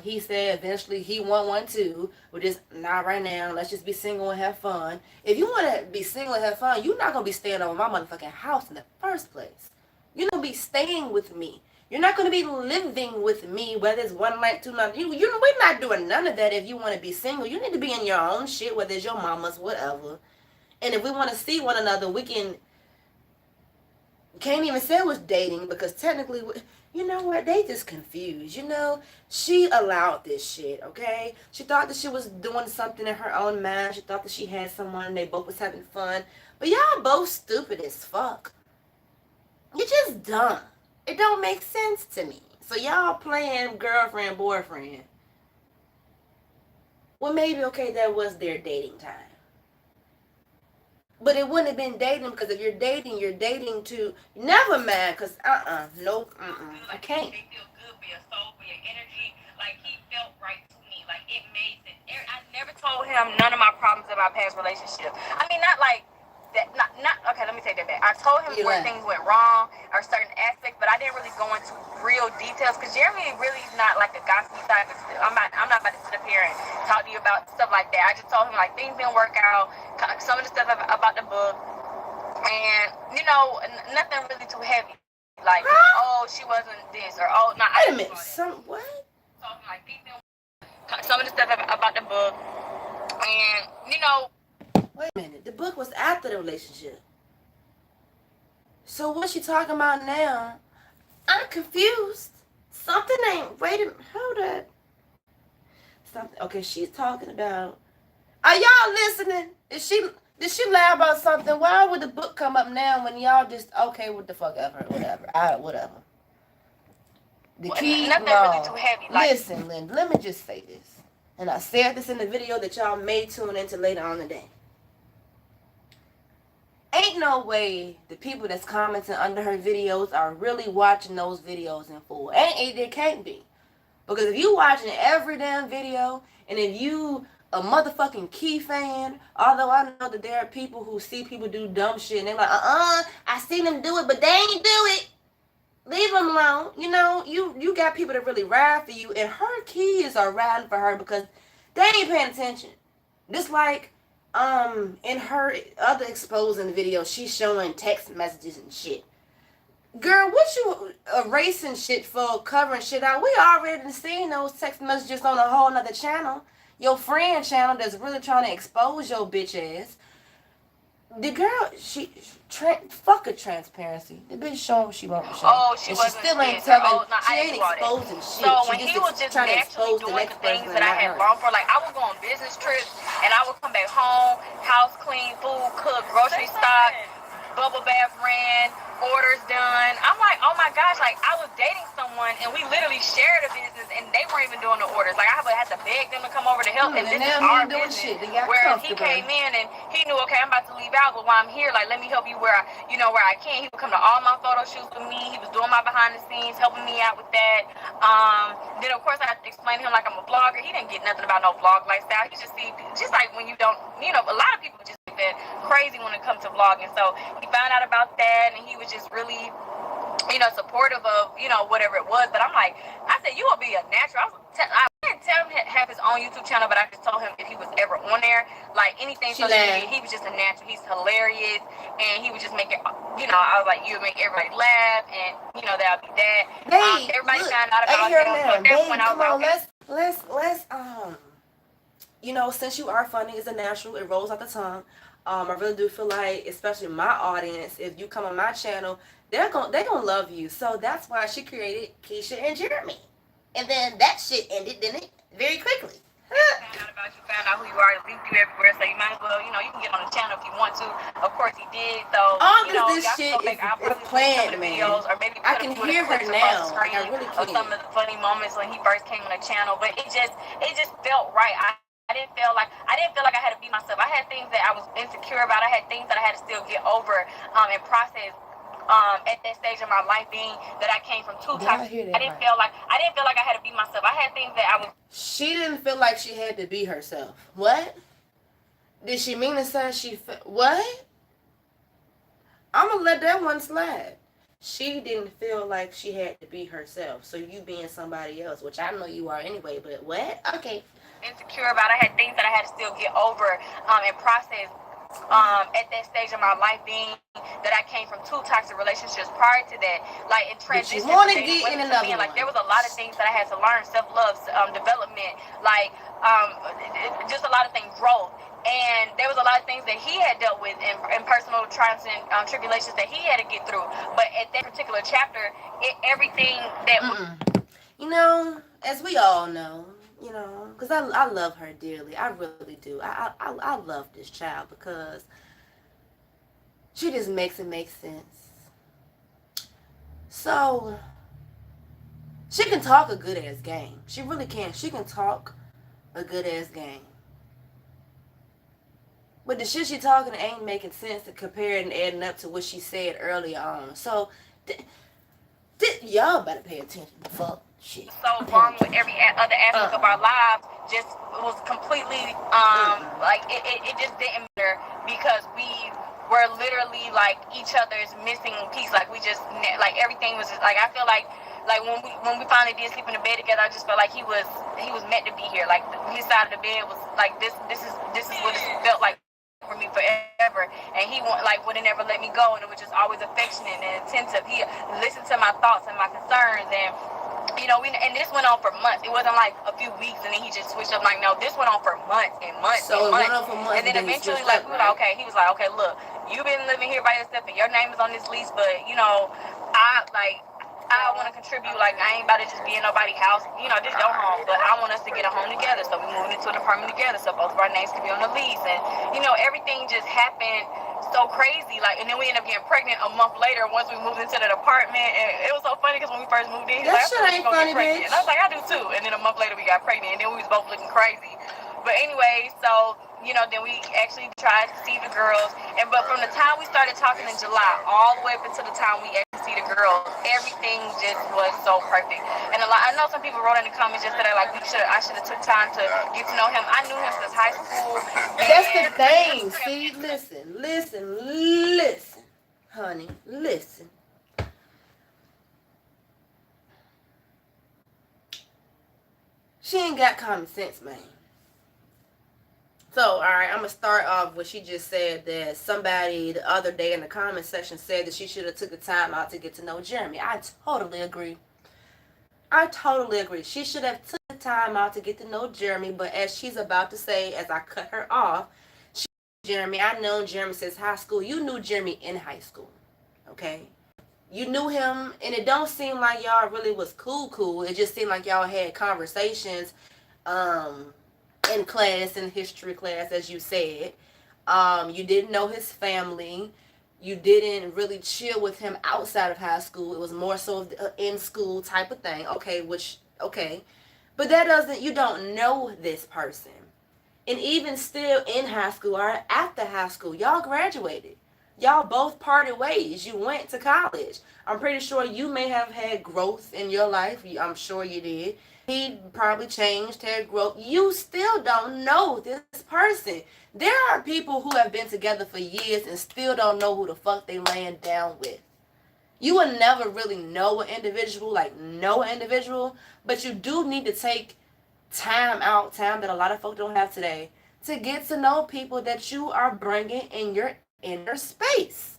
He said eventually he want one too, but just not right now. Let's just be single and have fun. If you want to be single and have fun, you're not going to be staying over my motherfucking house in the first place. You're going to be staying with me. You're not going to be living with me, whether it's 1 night, 2 nights. We're not doing none of that if you want to be single. You need to be in your own shit, whether it's your mama's, whatever. And if we want to see one another, we can't even say it was dating, because technically, you know what, they just confused. She allowed this shit, okay? She thought that she was doing something in her own mind. She thought that she had someone and they both was having fun. But y'all both stupid as fuck. You're just dumb. It don't make sense to me. So y'all playing girlfriend, boyfriend. Well, maybe, okay, that was their dating time. But it wouldn't have been dating, because if you're dating to, never mind, because, nope, I can't.
They feel good for your soul, for your energy. Like, he felt right to me. Like, it made sense. I never told him none of my problems in my past relationship. I mean, not like that, okay, let me take that back. I told him where things went wrong, or certain aspects, but I didn't really go into real details, because Jeremy really is not like a gossipy type. I'm not about to sit up here and talk to you about stuff like that. I just told him, like, things didn't work out, some of the stuff about the book, and, nothing really too heavy. Like, oh, she wasn't this, or, oh, no.
Wait a minute, what?
Told him, like, some of the stuff about the book, and,
Wait a minute, the book was after the relationship. So what's she talking about now? I'm confused. Something ain't, wait a minute, hold up. Something, okay, she's talking about, are y'all listening? Did she lie about something? Why would the book come up now when y'all just, okay, what the fuck ever, whatever. The key,
nothing really too heavy.
Like, listen, Lynn, let me just say this. And I said this in the video that y'all may tune into later on today. Ain't no way the people that's commenting under her videos are really watching those videos in full. It can't be. Because if you watching every damn video, and if you a motherfucking Key fan, although I know that there are people who see people do dumb shit, and they're like, I seen them do it, but they ain't do it. Leave them alone. You got people that really ride for you, and her kids are riding for her because they ain't paying attention. Just like in her other exposing video, she's showing text messages and shit. Girl, what you erasing shit for, covering shit out? We already seen those text messages on a whole nother channel. Your friend channel that's really trying to expose your bitch ass. The girl, fuck a transparency. The bitch showing what she wants to show.
Oh, she
and
wasn't.
She still ain't
scared.
telling.
Oh, no,
She
I
ain't
didn't do all that.
exposing shit.
So
She
when he was just
trying to
naturally
expose the
doing
next
the things
person,
that I
not
had
her.
longed for, like I would go on business trips and I would come back home, house clean, food cooked, grocery stock, bubble bath ran, orders done. I'm like, oh my gosh, like I was dating someone and we literally shared a business and they weren't even doing the orders. Like I would have to beg them to come over to help, and this is our business. Whereas he came in and he knew, okay, I'm about to leave out, but while I'm here, like let me help you where where I can. He would come to all my photo shoots with me. He was doing my behind the scenes, helping me out with that. Then of course I had to explain to him like I'm a vlogger. He didn't get nothing about no vlog lifestyle. He just like when you don't, a lot of people just been crazy when it comes to vlogging. So he found out about that and he was just really supportive of whatever it was. But I'm like, I said, you will be a natural. I didn't tell him to have his own YouTube channel, but I just told him if he was ever on there, like anything social media, he was just a natural. He's hilarious and he would just make it, I was like, you would make everybody laugh, and that'll be that. Everybody found out about him. So at that point I was like, okay.
Let's since you are funny as a natural, it rolls off the tongue. I really do feel like, especially my audience, if you come on my channel, they're gonna love you. So that's why she created Keesha and Jeremy, and then that shit ended, didn't it? Very quickly.
Found out who you are, linked you everywhere, so you might as well, you can get on the channel if you want to. Of course he did. So
this shit is planned, man.
Videos, or maybe
I can hear her now. Like, I really can.
Of some of the funny moments when he first came on the channel, but it just felt right. I didn't feel like I had to be myself. I had things that I was insecure about. I had things that I had to still get over and process. At that stage of my life, being that I came from two toxic, I didn't feel like I had to be myself. I had things that I was.
She didn't feel like she had to be herself. What? Did she mean to say what? I'm gonna let that one slide. She didn't feel like she had to be herself. So you being somebody else, which I know you are anyway, but what? Okay.
Insecure about. I had things that I had to still get over and process. At that stage of my life, being that I came from two toxic relationships prior to that, like in transition, there was a lot of things that I had to learn, self-love, development, like just a lot of things, growth. And there was a lot of things that he had dealt with in personal triumphs and tribulations that he had to get through. But at that particular chapter, everything that
as we all know, because I love her dearly. I really do. I love this child because she just makes it make sense. So, she can talk a good ass game. She really can. She can talk a good ass game. But the shit she talking ain't making sense to compare and adding up to what she said earlier on. So, y'all better pay attention. Fuck shit.
So wrong with every other aspect of our lives, just was completely like it just didn't matter, because we were literally like each other's missing piece. Like we just like everything was just like, I feel like when we finally did sleep in the bed together, I just felt like he was meant to be here. Like his side of the bed was like this is what it felt like for me forever, and he wouldn't ever let me go, and it was just always affectionate and attentive. He listened to my thoughts and my concerns, and and this went on for months. It wasn't like a few weeks and then he just switched up. Like, no, this went on for months and months and months.
Went on for months,
and then eventually, we were like, okay. He was like, okay, look, you've been living here by yourself and your name is on this lease, but I want to contribute. Like, I ain't about to just be in nobody's house. This is your home, but I want us to get a home together. So we moved into an apartment together, so both of our names could be on the lease. And everything just happened so crazy. Like, and then we ended up getting pregnant a month later once we moved into that apartment. And it was so funny because when we first moved in, he was like, I thought we were gonna get pregnant. And I was like, I do too. And then a month later we got pregnant, and then we was both looking crazy. But anyway, so then we actually tried to see the girls. But from the time we started talking in July all the way up until the time we actually see the girls, everything just was so perfect. And I know some people wrote in the comments yesterday like I should have took time to get to know him. I knew him since high school.
That's the thing. See, listen, honey, listen. She ain't got common sense, man. So, all right, I'm gonna start off with she just said that somebody the other day in the comment section said that she should have took the time out to get to know Jeremy. I totally agree. I totally agree. She should have took the time out to get to know Jeremy, but as she's about to say, as I cut her off, she Jeremy, I've known Jeremy since high school. You knew Jeremy in high school. Okay? You knew him, and it don't seem like y'all really was cool. It just seemed like y'all had conversations um in class, in history class, as you said. You didn't know his family. You didn't really chill with him outside of high school. It was more so in school type of thing. Okay. But that doesn't, you don't know this person. And even still in high school or after high school, y'all graduated. Y'all both parted ways. You went to college. I'm pretty sure you may have had growth in your life. I'm sure you did. He probably changed, had growth. You still don't know this person. There are people who have been together for years and still don't know who the fuck they laying down with. You will never really know an individual, but you do need to take time that a lot of folk don't have today, to get to know people that you are bringing in your inner space.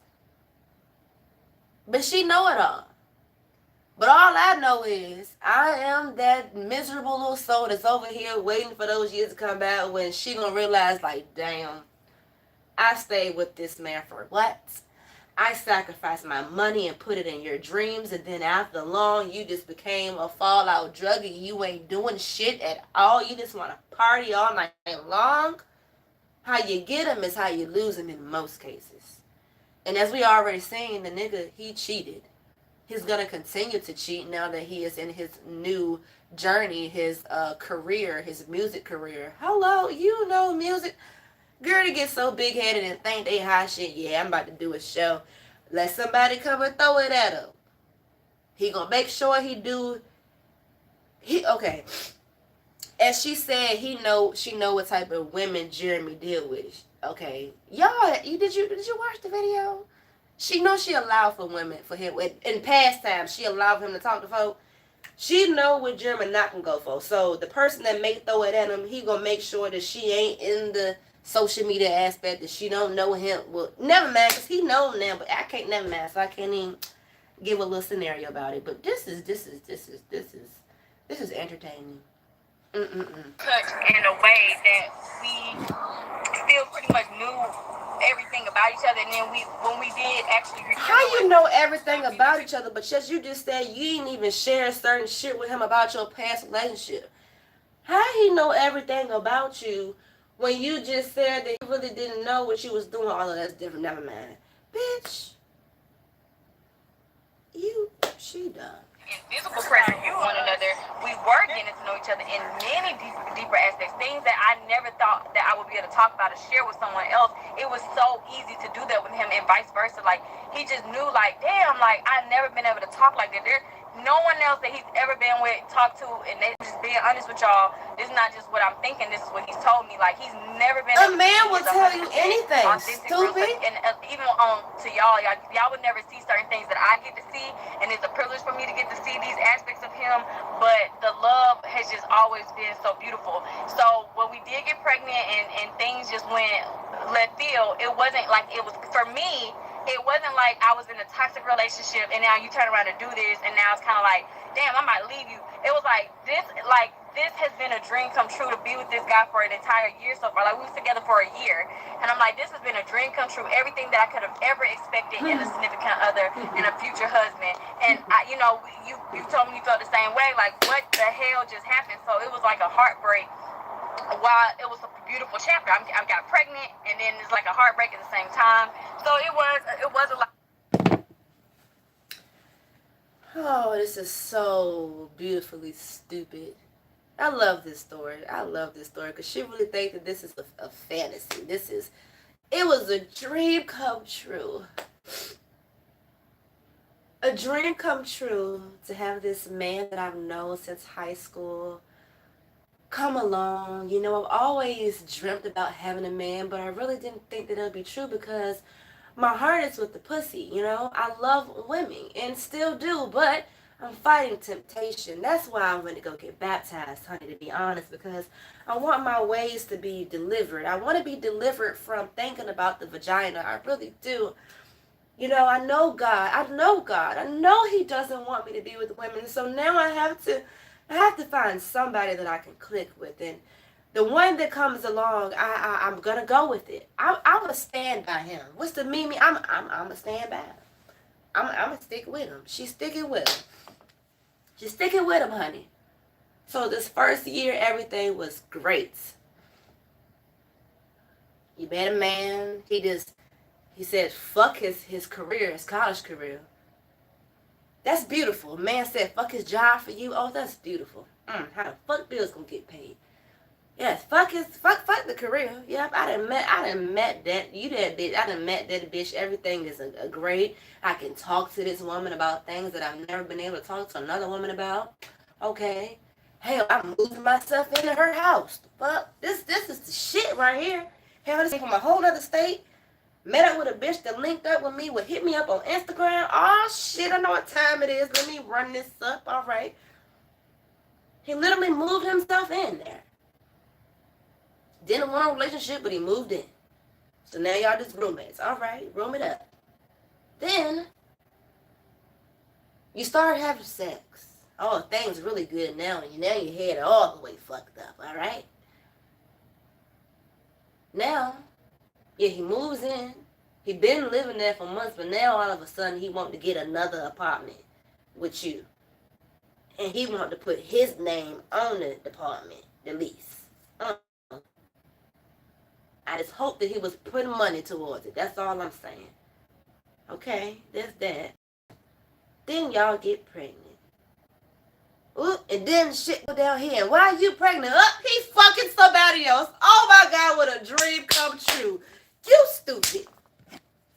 But she know it all. But all I know is I am that miserable little soul that's over here waiting for those years to come back when she gonna realize, like, damn, I stayed with this man for what? I sacrificed my money and put it in your dreams, and then after long, you just became a fallout druggie. You ain't doing shit at all. You just want to party all night long. How you get him is how you lose him in most cases. And as we already seen, the nigga, he cheated. He's going to continue to cheat now that he is in his new journey, his career, his music career. Hello, you know music. Girl, to get so big-headed and think they hot shit. Yeah, I'm about to do a show. Let somebody come and throw it at him. He gonna make sure he do. Okay. As she said, she know what type of women Jeremy deal with. Okay, y'all, did you watch the video? She knows she allowed for women, for him in past times. She allowed him to talk to folk. She know what Jeremy not gonna go for. So the person that may throw it at him, he gonna make sure that she ain't in the social media aspect, that she don't know him. Well, never mind, cause he know now, but I can't never mind, so I can't even give a little scenario about it. But this is entertaining.
Touch in a way that we still pretty much knew everything about each other, and then when we did actually
how you know everything about each other, but just you just said you ain't even share certain shit with him about your past relationship. How he know everything about you when you just said that you really didn't know what you was doing? All of that's different. Never mind, bitch. She done.
In physical presence with one another, we were getting to know each other in many deeper aspects, things that I never thought that I would be able to talk about or share with someone else. It was so easy to do that with him, and vice versa. Like, he just knew, like, damn, like, I've never been able to talk like that. There's no one else that he's ever been with, talked to, and they just being honest with y'all, this is not just what I'm thinking, this is what he's told me. Like, he's never been
a man will tell you anything, stupid.
And even on to y'all would never see certain things that I get to see, and it's a privilege for me to get to see these aspects of him. But the love has just always been so beautiful. So when we did get pregnant and things just went left field, it wasn't like, it was for me, it wasn't like I was in a toxic relationship and now you turn around to do this, and now it's kind of like, damn, I might leave you. It was like this has been a dream come true, to be with this guy for an entire year so far. Like, we was together for a year, and I'm like, this has been a dream come true. Everything that I could have ever expected in a significant other and a future husband. And you told me you felt the same way. Like, what the hell just happened? So it was like a heartbreak. While it was a beautiful chapter, I got pregnant, and then it's like a heartbreak at the same time. So it was a lot.
Oh, this is so beautifully stupid. I love this story. Because she really thinks that this is a fantasy. It was a dream come true. A dream come true to have this man that I've known since high school come along. You know, I've always dreamt about having a man, but I really didn't think that it would be true because my heart is with the pussy, you know. I love women and still do, but I'm fighting temptation. That's why I'm going to go get baptized, honey, to be honest, because I want my ways to be delivered. I want to be delivered from thinking about the vagina. I really do. You know, I know God. I know God. I know He doesn't want me to be with women. So now I have to find somebody that I can click with, and the one that comes along, I'm gonna go with it. I'm gonna stand by him. What's the Mimi? I'm gonna stand by him. I'm gonna stick with him. She's sticking with him. She's sticking with him, honey. So this first year, everything was great. He met a man. He said, fuck his career, his college career. That's beautiful. A man said, fuck his job for you. Oh, that's beautiful. How the fuck Bill's gonna get paid? Yes, fuck the career. Yep, I done met that. You that bitch. I done met that bitch. Everything is a great. I can talk to this woman about things that I've never been able to talk to another woman about. Okay. Hell, I'm moving myself into her house. Fuck, this is the shit right here. Hell, this came from a whole other state. Met up with a bitch that linked up with me, would hit me up on Instagram. Oh shit, I know what time it is. Let me run this up. All right. He literally moved himself in there. Didn't want a relationship, but he moved in. So now y'all just roommates. All right, room it up. Then you start having sex. Oh, things really good now, and now your head all the way fucked up. All right. Now, yeah, he moves in. He been living there for months, but now all of a sudden he want to get another apartment with you, and he want to put his name on the apartment, the lease. I just hope that he was putting money towards it. That's all I'm saying. Okay, there's that. Then y'all get pregnant. Ooh, and then shit go down here. And why are you pregnant? He's fucking somebody else. Oh my God, what a dream come true. You stupid.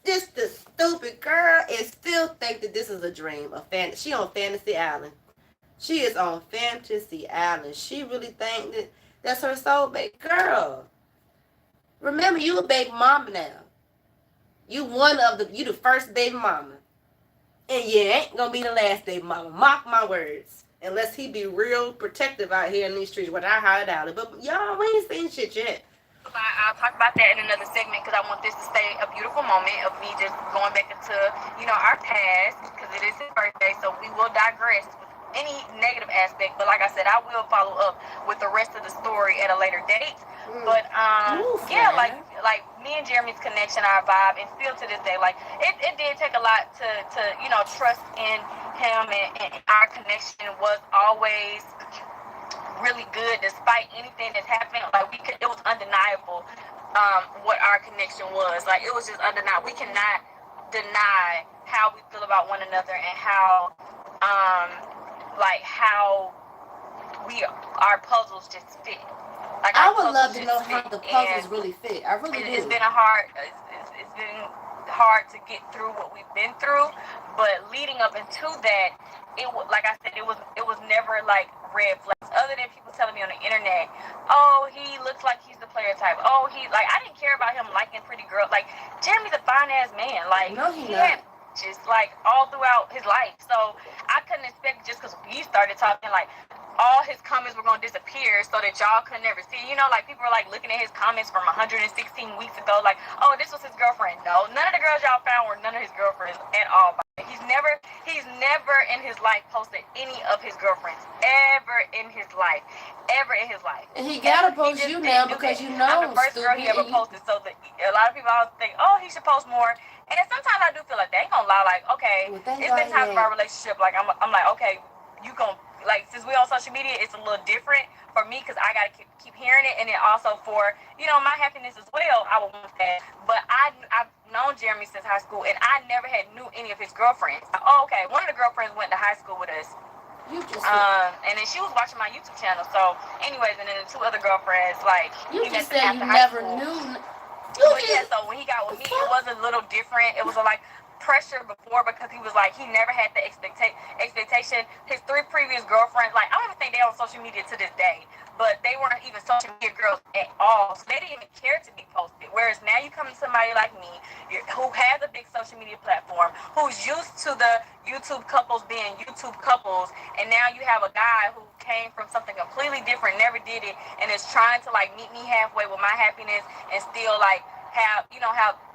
This the stupid girl and still think that this is a dream. She on Fantasy Island. She is on Fantasy Island. She really think that that's her soulmate. Girl. Remember, you a baby mama now. You the first baby mama. And you ain't gonna be the last baby mama. Mark my words. Unless he be real protective out here in these streets where I hired out. But y'all, we ain't seen shit yet.
I'll talk about that in another segment because I want this to stay a beautiful moment of me just going back into, our past because it is his birthday. So we will digress with any negative aspect. But like I said, I will follow up with the rest of the story at a later date. But yeah, like me and Jeremy's connection, our vibe, and still to this day, like it did take a lot to trust in him, and our connection was always really good despite anything that's happened. Like it was undeniable what our connection was. Like it was just undeniable. We cannot deny how we feel about one another and how our puzzles just fit. Like
I would love to know how the puzzles really fit. I really do.
It's been hard to get through what we've been through, but leading up into that, like I said, it was never like red flags. Other than people telling me on the internet, oh, he looks like he's the player type. Oh, I didn't care about him liking pretty girls. Like Jeremy's a fine ass man. Like
no, he not.
Just like all throughout his life. So I couldn't expect just because we started talking like all his comments were going to disappear so that y'all could never see. Like people were like looking at his comments from 116 weeks ago like, oh, this was his girlfriend. No, none of the girls y'all found were none of his girlfriends at all. He's never in his life posted any of his girlfriends ever in his life. And
he gotta post you now because you know
I'm the first girl he ever posted. So a lot of people always think, oh, he should post more. And sometimes I do feel like they ain't gonna lie. Like, okay, it's been times in our relationship. Like I'm like, okay, you gon' like since we on social media, it's a little different for me because I gotta keep hearing it, and then also for my happiness as well. I would want that. But I've known Jeremy since high school, and I never had knew any of his girlfriends. Oh, okay, one of the girlfriends went to high school with us. And then she was watching my YouTube channel. So, anyways, and then the two other girlfriends, like
you just said you never knew.
So when he got with me, it was a little different. It was like pressure before because he was like he never had the expectation. His 3 previous girlfriends, like I don't even think they're on social media to this day. but they weren't even social media girls at all. So they didn't even care to be posted. Whereas now you come to somebody like me, who has a big social media platform, who's used to the YouTube couples being YouTube couples, and now you have a guy who came from something completely different, never did it, and is trying to like meet me halfway with my happiness and still like have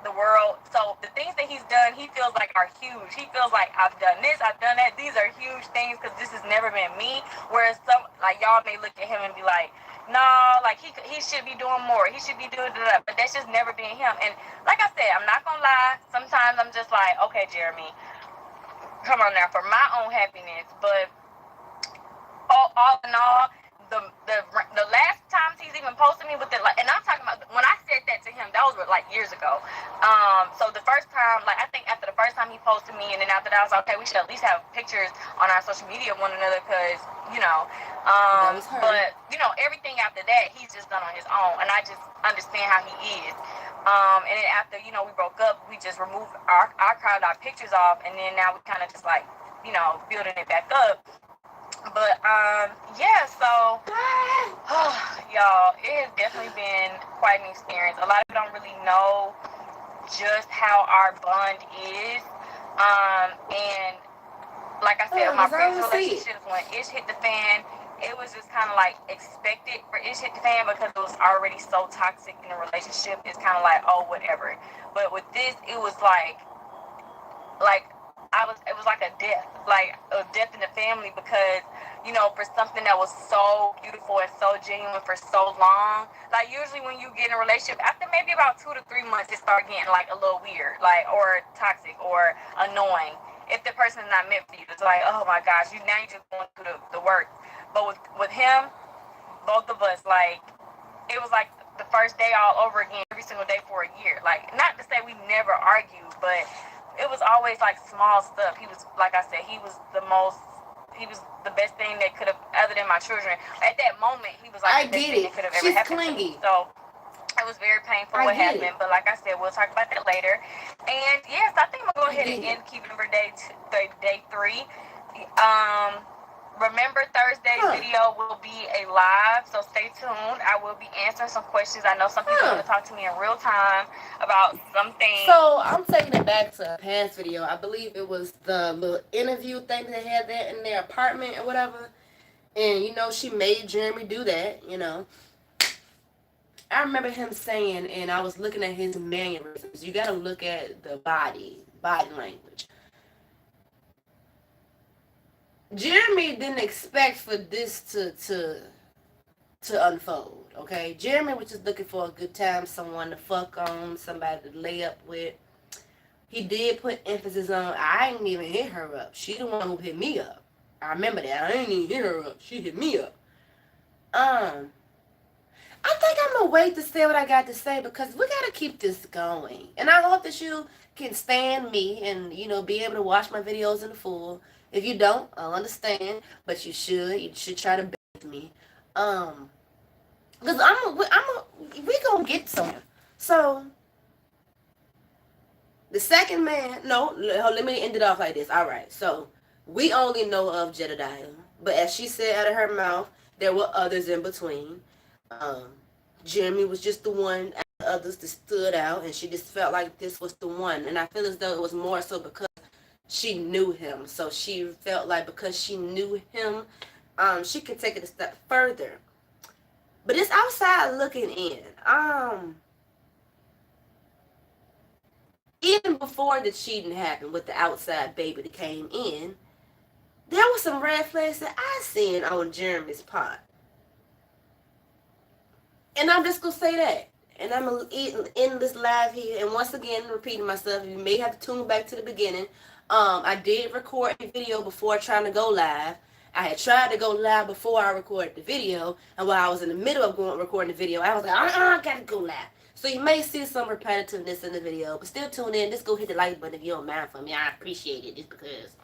the world. So the things that he's done, he feels like are huge. He feels like I've done this, I've done that. These are huge things because this has never been me. Whereas some like y'all may look at him and be like, no, like he should be doing more. He should be doing that. But that's just never been him. And like I said, I'm not gonna lie. Sometimes I'm just like, okay, Jeremy, come on now for my own happiness. But all in all, the last times he's even posted me with it, like, and I'm talking about when I said that to him, that was like years ago. So the first time, like I think after the first time he posted me, and then after that I was like, okay, we should at least have pictures on our social media of one another, because but everything after that he's just done on his own, and I just understand how he is. And then after we broke up, we just removed archived our pictures off, and then now we kind of just like building it back up. But yeah, so y'all, it has definitely been quite an experience. A lot of people don't really know just how our bond is. And like I said, my previous relationships, when Ish hit the fan, it was just kind of like expected for Ish hit the fan because it was already so toxic in the relationship. It's kind of like, oh, whatever. But with this, it was like it was like a death in the family, because for something that was so beautiful and so genuine for so long. Like usually when you get in a relationship, after maybe about 2 to 3 months, it start getting like a little weird, like, or toxic or annoying. If the person is not meant for you, it's like, oh my gosh, now you're just going through the work. But with him, both of us, like, it was like the first day all over again, every single day for a year. Like, not to say we never argued, but it was always like small stuff. He was, like I said, he was the best thing that could have, other than my children. At that moment, he was like the best thing that could have ever happened to me. So it was very painful what happened. But like I said, we'll talk about that later. And yes, I think I'm gonna go ahead and end Keeping for day 3. Remember, Thursday's video will be a live, so stay tuned. I will be answering some questions. I know some people want to talk to me in real time about some things.
So I'm taking it back to a past video. I believe it was the little interview thing they had that in their apartment or whatever. And, she made Jeremy do that, I remember him saying, and I was looking at his mannerisms, you got to look at the body language. Jeremy didn't expect for this to unfold, okay? Jeremy was just looking for a good time, someone to fuck on, somebody to lay up with. He did put emphasis on, I ain't even hit her up. She the one who hit me up. I remember that. I ain't even hit her up. She hit me up. I think I'm going to wait to say what I got to say, because we got to keep this going. And I hope that you can stand me and, be able to watch my videos in full. If you don't, I'll understand, but you should. You should try to beg me. Because we gonna get somewhere. So, the second man, no, let me end it off like this. All right, so, we only know of Jedediah, but as she said out of her mouth, there were others in between. Jeremy was just the one, others that stood out, and she just felt like this was the one. And I feel as though it was more so because she knew him. So she felt like because she knew him, she could take it a step further. But it's outside looking in. Even before the cheating happened with the outside baby that came in, there was some red flags that I seen on Jeremy's part. And I'm just going to say that. And I'm going to end this live here. And once again, repeating myself, you may have to tune back to the beginning. I did record a video before trying to go live. I had tried to go live before I recorded the video. And while I was in the middle of recording the video, I was like, I got to go live. So you may see some repetitiveness in the video. But still tune in. Just go hit the like button if you don't mind for me. I appreciate it just because.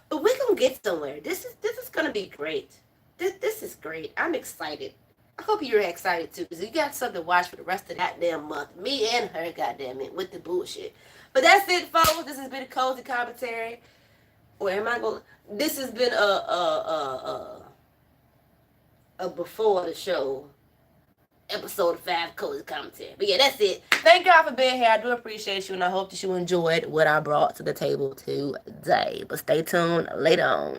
But we're going to get somewhere. This is going to be great. This is great. I'm excited. I hope you're excited too, because you got something to watch for the rest of that damn month. Me and her, goddammit, with the bullshit. But that's it, folks. This has been a cozy commentary. Or am I going? This has been of before the show. Episode 5 cozy commentary. But yeah, that's it. Thank y'all for being here. I do appreciate you, and I hope that you enjoyed what I brought to the table today. But stay tuned later on.